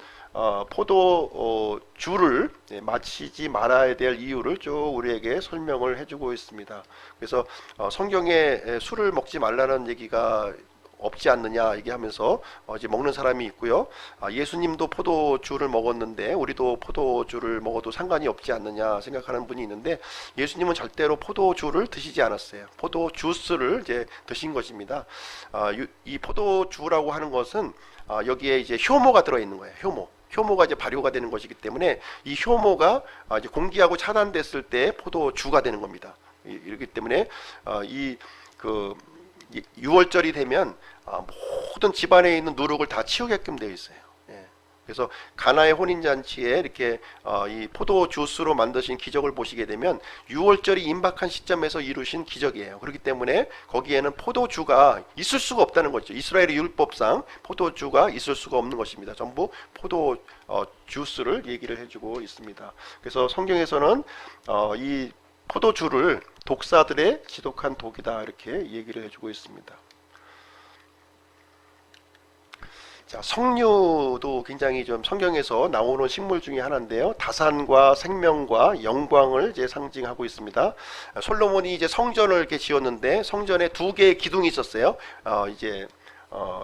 포도주를 마시지 말아야 될 이유를 쭉 우리에게 설명을 해주고 있습니다. 그래서 성경에 술을 먹지 말라는 얘기가 없지 않느냐 얘기하면서 이제 먹는 사람이 있고요. 예수님도 포도주를 먹었는데 우리도 포도주를 먹어도 상관이 없지 않느냐 생각하는 분이 있는데 예수님은 절대로 포도주를 드시지 않았어요. 포도주스를 이제 드신 것입니다. 이 포도주라고 하는 것은 여기에 이제 효모가 들어 있는 거예요. 효모가 이제 발효가 되는 것이기 때문에 이 효모가 이제 공기하고 차단됐을 때 포도주가 되는 겁니다. 이렇기 때문에 이 6월절이 되면 모든 집안에 있는 누룩을 다 치우게끔 되어 있어요. 예. 그래서 가나의 혼인잔치에 이렇게 이 포도 주스로 만드신 기적을 보시게 되면 6월절이 임박한 시점에서 이루신 기적이에요. 그렇기 때문에 거기에는 포도주가 있을 수가 없다는 거죠. 이스라엘의 율법상 포도주가 있을 수가 없는 것입니다. 전부 포도 주스를 얘기를 해주고 있습니다. 그래서 성경에서는 이 포도주를 독사들의 지독한 독이다 이렇게 얘기를 해주고 있습니다. 자, 석류도 굉장히 좀 성경에서 나오는 식물 중에 하나인데요. 다산과 생명과 영광을 이제 상징하고 있습니다. 솔로몬이 이제 성전을 이렇게 지었는데 성전에 두 개의 기둥이 있었어요. 이제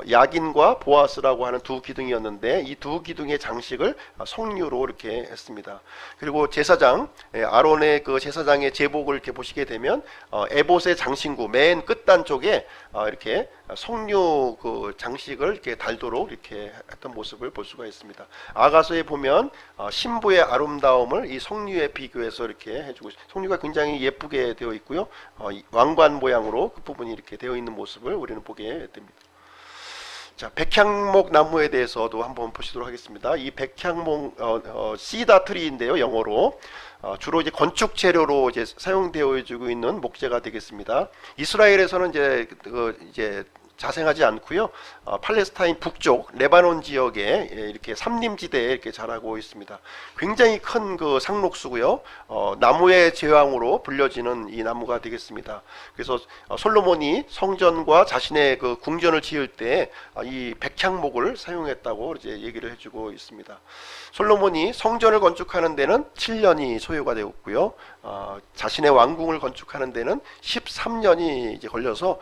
야긴과 보아스라고 하는 두 기둥이었는데 이 두 기둥의 장식을 석류로 이렇게 했습니다. 그리고 제사장 아론의 그 제사장의 제복을 이렇게 보시게 되면 에봇의 장신구 맨 끝단 쪽에 이렇게 석류 그 장식을 이렇게 달도록 이렇게 했던 모습을 볼 수가 있습니다. 아가서에 보면 신부의 아름다움을 이 석류에 비교해서 이렇게 해주고 있습니다. 석류가 굉장히 예쁘게 되어 있고요. 왕관 모양으로 그 부분이 이렇게 되어 있는 모습을 우리는 보게 됩니다. 자, 백향목 나무에 대해서도 한번 보시도록 하겠습니다. 이 백향목 시다 트리인데요, 영어로 주로 이제 건축 재료로 이제 사용되어지고 있는 목재가 되겠습니다. 이스라엘에서는 이제 자생하지 않고요. 팔레스타인 북쪽 레바논 지역에 이렇게 삼림지대에 이렇게 자라고 있습니다. 굉장히 큰 그 상록수고요. 나무의 제왕으로 불려지는 이 나무가 되겠습니다. 그래서 솔로몬이 성전과 자신의 그 궁전을 지을 때 이 백향목을 사용했다고 이제 얘기를 해주고 있습니다. 솔로몬이 성전을 건축하는 데는 7년이 소요가 되었고요. 자신의 왕궁을 건축하는 데는 13년이 이제 걸려서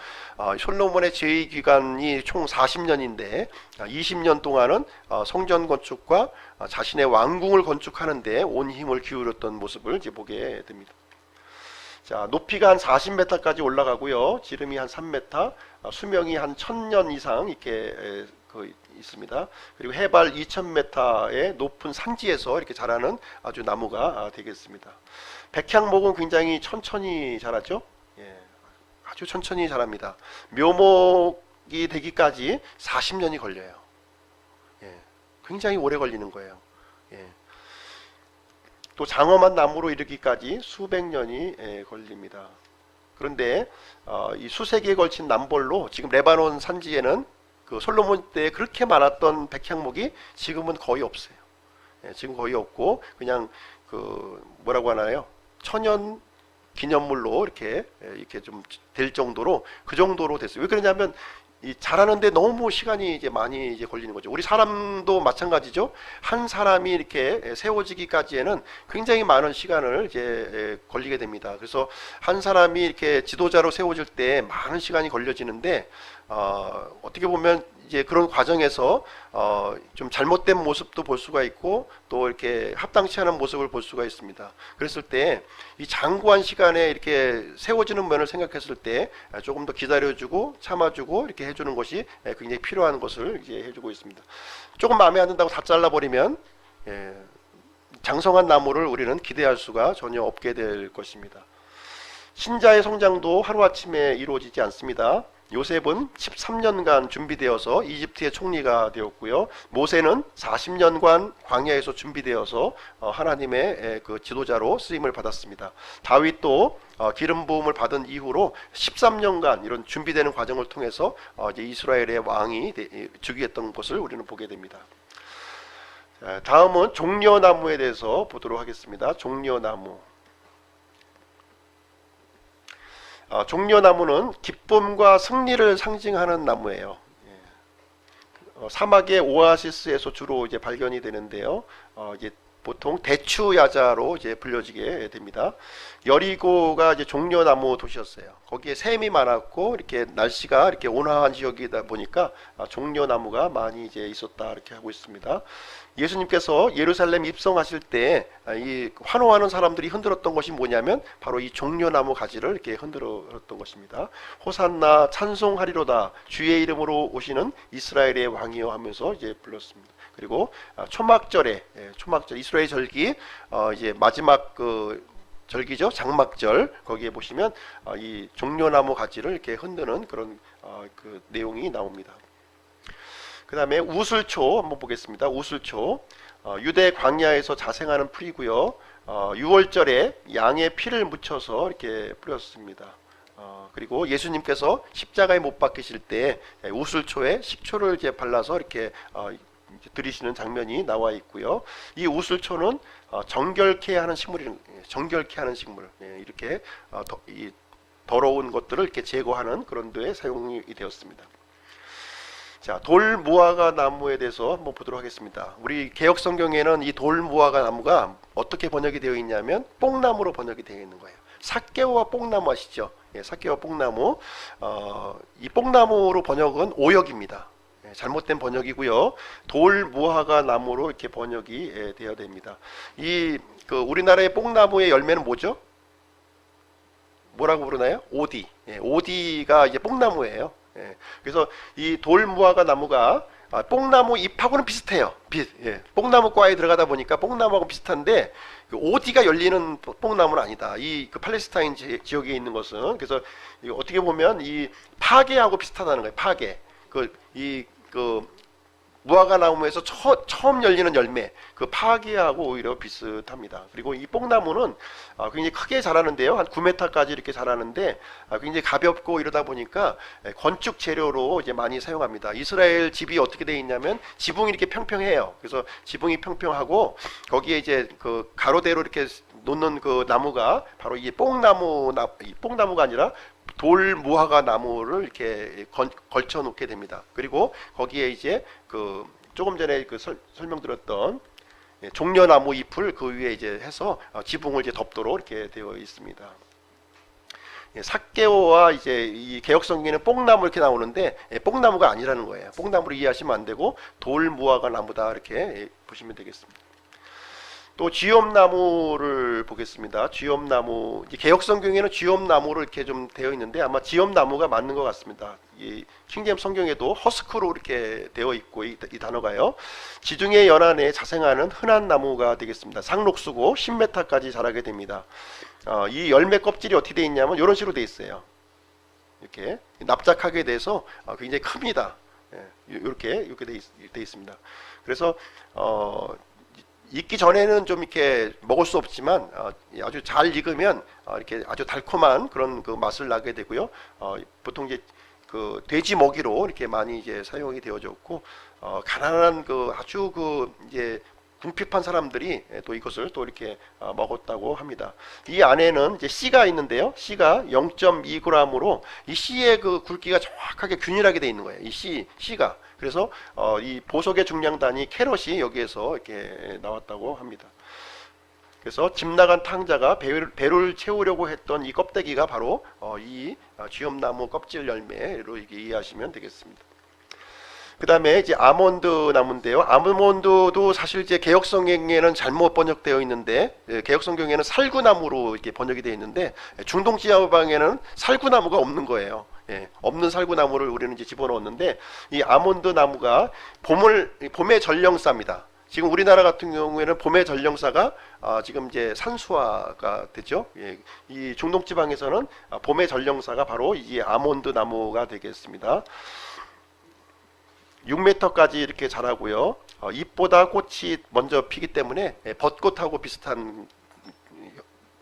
솔로몬의 제위 기간이 총 40년인데 20년 동안은 성전 건축과 자신의 왕궁을 건축하는 데 온 힘을 기울였던 모습을 이제 보게 됩니다. 자, 높이가 한 40m까지 올라가고요. 지름이 한 3m, 수명이 한 1000년 이상 이렇게 있습니다. 그리고 해발 2000m의 높은 산지에서 이렇게 자라는 아주 나무가 되겠습니다. 백향목은 굉장히 천천히 자라죠. 예, 아주 천천히 자랍니다. 묘목이 되기까지 40년이 걸려요. 예, 굉장히 오래 걸리는 거예요. 예. 또 장엄한 나무로 이르기까지 수백 년이 걸립니다. 그런데 이 수세기에 걸친 남벌로 지금 레바논 산지에는 그 솔로몬 때 그렇게 많았던 백향목이 지금은 거의 없어요. 예, 지금 거의 없고 그냥 그 뭐라고 하나요? 천연 기념물로 이렇게 좀 될 정도로 그 정도로 됐어요. 왜 그러냐면 이 자라는데 너무 시간이 이제 많이 이제 걸리는 거죠. 우리 사람도 마찬가지죠. 한 사람이 이렇게 세워지기까지에는 굉장히 많은 시간을 이제 걸리게 됩니다. 그래서 한 사람이 이렇게 지도자로 세워질 때 많은 시간이 걸려지는데 어떻게 보면 이제 그런 과정에서 좀 잘못된 모습도 볼 수가 있고 또 이렇게 합당치 않은 모습을 볼 수가 있습니다. 그랬을 때 이 장구한 시간에 이렇게 세워지는 면을 생각했을 때 조금 더 기다려주고 참아주고 이렇게 해주는 것이 굉장히 필요한 것을 이제 해주고 있습니다. 조금 마음에 안 든다고 다 잘라버리면 장성한 나무를 우리는 기대할 수가 전혀 없게 될 것입니다. 신자의 성장도 하루아침에 이루어지지 않습니다. 요셉은 13년간 준비되어서 이집트의 총리가 되었고요. 모세는 40년간 광야에서 준비되어서 하나님의 그 지도자로 쓰임을 받았습니다. 다윗도 기름 부음을 받은 이후로 13년간 이런 준비되는 과정을 통해서 이제 이스라엘의 왕이 즉위했던 것을 우리는 보게 됩니다. 다음은 종려나무에 대해서 보도록 하겠습니다. 종려나무. 종려나무는 기쁨과 승리를 상징하는 나무예요. 사막의 오아시스에서 주로 이제 발견이 되는데요. 이제 보통 대추야자로 이제 불려지게 됩니다. 여리고가 이제 종려나무 도시였어요. 거기에 샘이 많았고 이렇게 날씨가 이렇게 온화한 지역이다 보니까 종려나무가 많이 이제 있었다 이렇게 하고 있습니다. 예수님께서 예루살렘 입성하실 때 이 환호하는 사람들이 흔들었던 것이 뭐냐면 바로 이 종려나무 가지를 이렇게 흔들었던 것입니다. 호산나 찬송하리로다 주의 이름으로 오시는 이스라엘의 왕이여 하면서 이제 불렀습니다. 그리고 초막절에 초막절 이스라엘 절기 이제 마지막 그 절기죠. 장막절 거기에 보시면 이 종려나무 가지를 이렇게 흔드는 그런 그 내용이 나옵니다. 그 다음에 우슬초 한번 보겠습니다. 우슬초 유대 광야에서 자생하는 풀이고요. 6월절에 양의 피를 묻혀서 이렇게 뿌렸습니다. 그리고 예수님께서 십자가에 못 박히실 때 우슬초에 식초를 이제 발라서 이렇게 들이시는 장면이 나와 있고요. 이 우슬초는 정결케 하는 식물이 정결케 하는 식물 이렇게 더러운 것들을 이렇게 제거하는 그런 데에 사용이 되었습니다. 자, 돌무화과 나무에 대해서 한번 보도록 하겠습니다. 우리 개역 성경에는 이 돌무화과 나무가 어떻게 번역이 되어 있냐면 뽕나무로 번역이 되어 있는 거예요. 삭개와 뽕나무 아시죠? 예, 삭개와 뽕나무. 이 뽕나무로 번역은 오역입니다. 예, 잘못된 번역이고요. 돌무화과 나무로 이렇게 번역이 되어야 됩니다. 우리나라의 뽕나무의 열매는 뭐죠? 뭐라고 부르나요? 오디. 예, 오디가 이제 뽕나무예요. 예, 그래서 이 돌무화과 나무가 뽕나무 잎하고는 비슷해요. 예, 뽕나무과에 들어가다 보니까 뽕나무하고 비슷한데 그 오디가 열리는 뽕나무는 아니다. 그 팔레스타인 지역에 있는 것은 그래서 어떻게 보면 이 파게하고 비슷하다는 거예요. 파게. 무화과 나무에서 처음 열리는 열매, 그 파기하고 오히려 비슷합니다. 그리고 이 뽕나무는 굉장히 크게 자라는데요. 한 9m까지 이렇게 자라는데 굉장히 가볍고 이러다 보니까 건축 재료로 이제 많이 사용합니다. 이스라엘 집이 어떻게 되어 있냐면 지붕이 이렇게 평평해요. 그래서 지붕이 평평하고 거기에 이제 그 가로대로 이렇게 놓는 그 나무가 바로 이 뽕나무가 아니라 돌무화과 나무를 이렇게 걸쳐 놓게 됩니다. 그리고 거기에 이제 그 조금 전에 설명드렸던 종려나무 잎을 그 위에 이제 해서 지붕을 이제 덮도록 이렇게 되어 있습니다. 삭개오와 이제 이 개역성경에는 뽕나무 이렇게 나오는데 뽕나무가 아니라는 거예요. 뽕나무를 이해하시면 안 되고 돌무화과 나무다 이렇게 보시면 되겠습니다. 또 쥐엄나무를 보겠습니다. 쥐엄나무, 개역성경에는 쥐엄나무로 이렇게 좀 되어 있는데 아마 쥐엄나무가 맞는 것 같습니다. 이 킹제임 성경에도 허스크로 이렇게 되어 있고 이 단어가요. 지중해 연안에 자생하는 흔한 나무가 되겠습니다. 상록수고 10m까지 자라게 됩니다. 이 열매 껍질이 어떻게 되어 있냐면 이런 식으로 되어 있어요. 이렇게 납작하게 돼서 굉장히 큽니다. 이렇게 되어 있습니다. 그래서 익기 전에는 좀 이렇게 먹을 수 없지만 아주 잘 익으면 이렇게 아주 달콤한 그런 그 맛을 나게 되고요. 보통 이제 그 돼지 먹이로 이렇게 많이 이제 사용이 되어졌고 가난한 아주 이제 궁핍한 사람들이 또 이것을 또 이렇게 먹었다고 합니다. 이 안에는 이제 씨가 있는데요. 씨가 0.2g으로 이 씨의 그 굵기가 정확하게 균일하게 되어 있는 거예요. 이 씨가. 그래서 이 보석의 중량 단위 캐럿이 여기에서 이렇게 나왔다고 합니다. 그래서 집 나간 탕자가 배를 채우려고 했던 이 껍데기가 바로 이 쥐엄나무 껍질 열매로 이렇게 이해하시면 되겠습니다. 그 다음에 이제 아몬드 나무인데요. 아몬드도 사실 이제 개역성경에는 잘못 번역되어 있는데 개역성경에는 살구나무로 이렇게 번역이 되어 있는데 중동 지방에는 살구나무가 없는 거예요. 없는 살구나무를 우리는 이제 집어넣었는데 이 아몬드 나무가 봄의 전령사입니다. 지금 우리나라 같은 경우에는 봄의 전령사가 지금 이제 산수화가 되죠. 이 중동 지방에서는 봄의 전령사가 바로 이 아몬드 나무가 되겠습니다. 6m까지 이렇게 자라고요. 잎보다 꽃이 먼저 피기 때문에 벚꽃하고 비슷한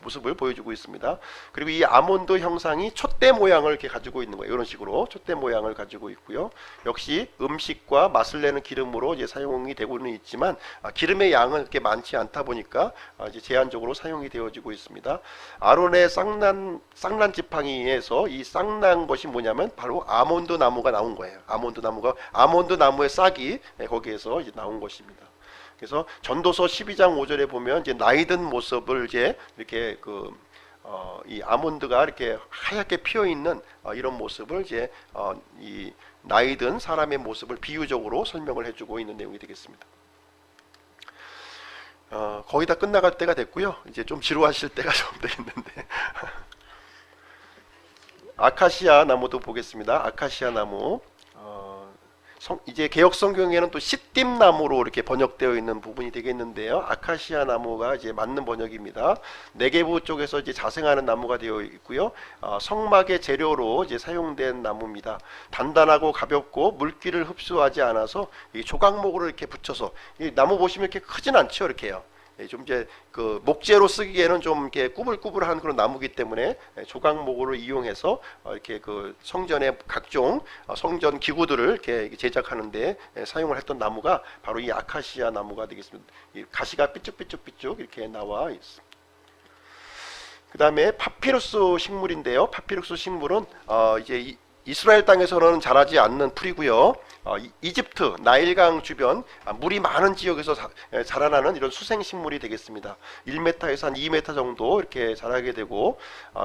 모습을 보여주고 있습니다. 그리고 이 아몬드 형상이 촛대 모양을 이렇게 가지고 있는 거예요. 이런 식으로 촛대 모양을 가지고 있고요. 역시 음식과 맛을 내는 기름으로 이제 사용이 되고는 있지만 기름의 양은 그렇게 많지 않다 보니까 이제 제한적으로 사용이 되어지고 있습니다. 아론의 쌍난 지팡이에서 이 쌍난 것이 뭐냐면 바로 아몬드 나무가 나온 거예요. 아몬드 나무의 싹이 거기에서 이제 나온 것입니다. 그래서 전도서 12장 5절에 보면 이제 나이든 모습을 이제 이렇게 이 아몬드가 이렇게 하얗게 피어 있는 이런 모습을 이제 이 나이든 사람의 모습을 비유적으로 설명을 해주고 있는 내용이 되겠습니다. 거의 다 끝나갈 때가 됐고요. 이제 좀 지루하실 때가 좀 되겠는데 아카시아 나무도 보겠습니다. 아카시아 나무. 이제 개역 성경에는 또 시띠나무로 이렇게 번역되어 있는 부분이 되겠는데요. 아카시아 나무가 이제 맞는 번역입니다. 네게부 쪽에서 이제 자생하는 나무가 되어 있고요. 성막의 재료로 이제 사용된 나무입니다. 단단하고 가볍고 물기를 흡수하지 않아서 이 조각목으로 이렇게 붙여서 이 나무 보시면 이렇게 크진 않죠, 이렇게요. 좀 이제 그 목재로 쓰기에는 좀 이렇게 꾸불꾸불한 그런 나무기 때문에 조각목으로 이용해서 이렇게 그 성전의 각종 성전 기구들을 이렇게 제작하는데 사용을 했던 나무가 바로 이 아카시아 나무가 되겠습니다. 이 가시가 삐쭉삐쭉 이렇게 나와 있습니다. 그 다음에 파피루스 식물인데요. 파피루스 식물은 이제 이스라엘 땅에서는 자라지 않는 풀이고요. 이집트 나일강 주변 물이 많은 지역에서 자라나는 이런 수생식물이 되겠습니다. 1m에서 한 2m 정도 이렇게 자라게 되고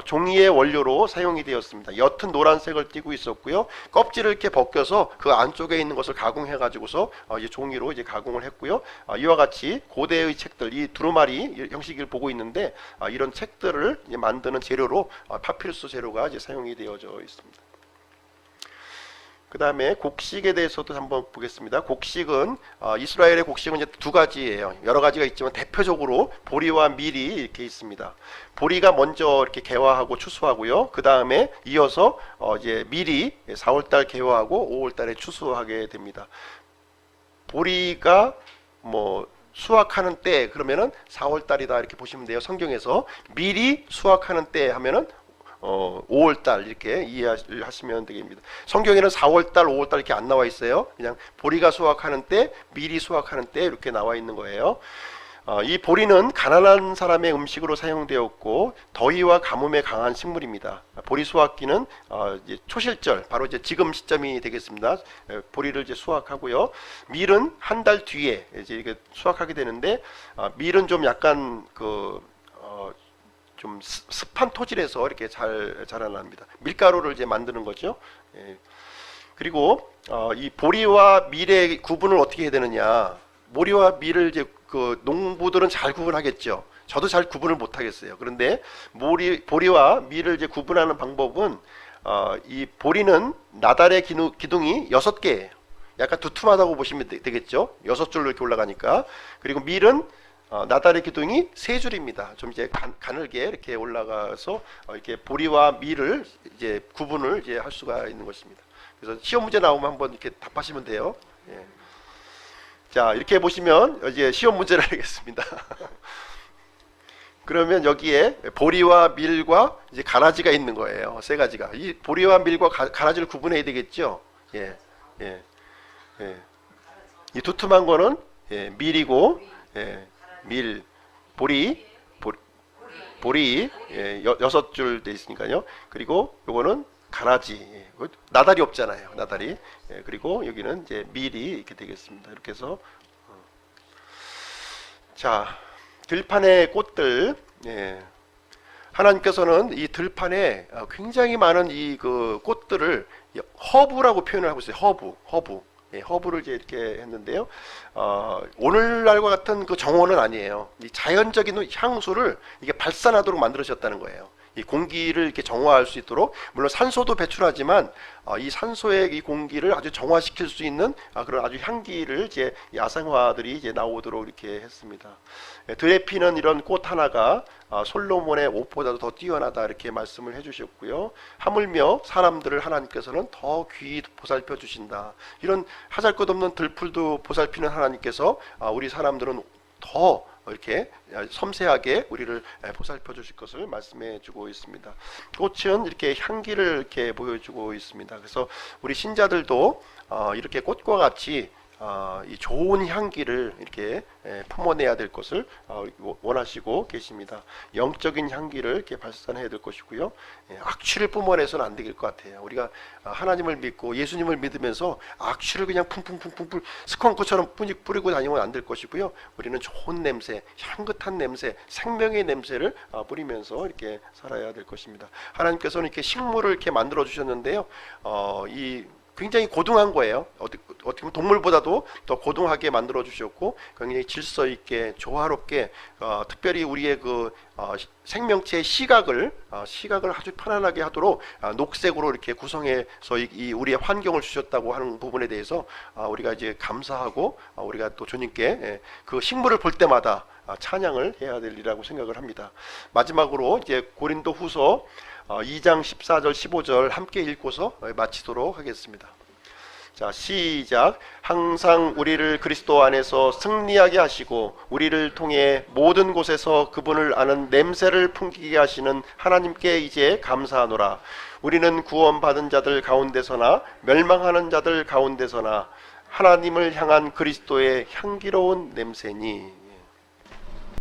종이의 원료로 사용이 되었습니다. 옅은 노란색을 띠고 있었고요. 껍질을 이렇게 벗겨서 그 안쪽에 있는 것을 가공해 가지고서 이제 종이로 이제 가공을 했고요. 이와 같이 고대의 책들, 이 두루마리 형식을 보고 있는데 이런 책들을 이제 만드는 재료로 파피루스 재료가 이제 사용이 되어져 있습니다. 그 다음에 곡식에 대해서도 한번 보겠습니다. 곡식은 이스라엘의 곡식은 이제 두 가지예요. 여러 가지가 있지만 대표적으로 보리와 밀이 이렇게 있습니다. 보리가 먼저 이렇게 개화하고 추수하고요. 그 다음에 이어서 이제 밀이 4월달 개화하고 5월달에 추수하게 됩니다. 보리가 뭐 수확하는 때 그러면은 4월달이다 이렇게 보시면 돼요. 성경에서 밀이 수확하는 때 하면은 5월달 이렇게 이해하시면 되겠습니다. 성경에는 4월달, 5월달 이렇게 안 나와 있어요. 그냥 보리가 수확하는 때, 밀이 수확하는 때 이렇게 나와 있는 거예요. 이 보리는 가난한 사람의 음식으로 사용되었고 더위와 가뭄에 강한 식물입니다. 보리 수확기는 이제 초실절, 바로 이제 지금 시점이 되겠습니다. 보리를 이제 수확하고요. 밀은 한 달 뒤에 이제 이게 수확하게 되는데 밀은 좀 약간 좀 습한 토질에서 이렇게 잘 자라납니다. 밀가루를 이제 만드는 거죠. 그리고 이 보리와 밀의 구분을 어떻게 해야 되느냐? 보리와 밀을 이제 그 농부들은 잘 구분하겠죠. 저도 잘 구분을 못 하겠어요. 그런데 보리와 밀을 이제 구분하는 방법은 이 보리는 나달의 기둥이 6개예요. 약간 두툼하다고 보시면 되겠죠. 6줄로 이렇게 올라가니까. 그리고 밀은 나달의 기둥이 3줄입니다. 좀 이제 가늘게 이렇게 올라가서 이렇게 보리와 밀을 이제 구분을 이제 할 수가 있는 것입니다. 그래서 시험 문제 나오면 한번 이렇게 답하시면 돼요. 예. 자, 이렇게 보시면 이제 시험 문제를 하겠습니다. 그러면 여기에 보리와 밀과 이제 가라지가 있는 거예요. 3가지가. 이 보리와 밀과 가라지를 구분해야 되겠죠. 예, 예, 예. 이 두툼한 거는 밀이고, 밀, 보리, 6줄 돼 있으니까요. 그리고 요거는 가라지, 나달이 없잖아요. 나달이. 그리고 여기는 이제 밀이 이렇게 되겠습니다. 이렇게 해서 자, 들판의 꽃들. 하나님께서는 이 들판에 굉장히 많은 이 그 꽃들을 허브라고 표현을 하고 있어요. 허브. 허브를 이제 이렇게 했는데요. 오늘날과 같은 그 정원은 아니에요. 이 자연적인 향수를 이게 발산하도록 만들어졌다는 거예요. 이 공기를 이렇게 정화할 수 있도록, 물론 산소도 배출하지만 이 산소의 이 공기를 아주 정화시킬 수 있는 그런 아주 향기를 이제 야생화들이 이제 나오도록 이렇게 했습니다. 들에 피는 이런 꽃 하나가 솔로몬의 옷보다도 더 뛰어나다 이렇게 말씀을 해주셨고요. 하물며 사람들을 하나님께서는 더 귀히 보살펴 주신다. 이런 하잘것없는 들풀도 보살피는 하나님께서 우리 사람들은 더 이렇게 섬세하게 우리를 보살펴 주실 것을 말씀해 주고 있습니다. 꽃은 이렇게 향기를 이렇게 보여주고 있습니다. 그래서 우리 신자들도 이렇게 꽃과 같이 이 좋은 향기를 이렇게 품어내야 될 것을 원하시고 계십니다. 영적인 향기를 이렇게 발산해야 될 것이고요. 악취를 뿜어내서는 안 될 것 같아요. 우리가 하나님을 믿고 예수님을 믿으면서 악취를 그냥 쿵쿵쿵쿵 스컹크처럼 뿌리고 다니면 안 될 것이고요. 우리는 좋은 냄새, 향긋한 냄새, 생명의 냄새를 뿌리면서 이렇게 살아야 될 것입니다. 하나님께서는 이렇게 식물을 이렇게 만들어 주셨는데요. 이 굉장히 고등한 거예요. 어떻게 보면 동물보다도 더 고등하게 만들어 주셨고 굉장히 질서 있게 조화롭게 특별히 우리의 그 생명체의 시각을 아주 편안하게 하도록 녹색으로 이렇게 구성해서 이 우리의 환경을 주셨다고 하는 부분에 대해서 우리가 이제 감사하고 우리가 또 주님께 그 식물을 볼 때마다 찬양을 해야 될 일이라고 생각을 합니다. 마지막으로 이제 고린도후서 2장 14절 15절 함께 읽고서 마치도록 하겠습니다. 자, 시작. 항상 우리를 그리스도 안에서 승리하게 하시고 우리를 통해 모든 곳에서 그분을 아는 냄새를 풍기게 하시는 하나님께 이제 감사하노라. 우리는 구원받은 자들 가운데서나 멸망하는 자들 가운데서나 하나님을 향한 그리스도의 향기로운 냄새니.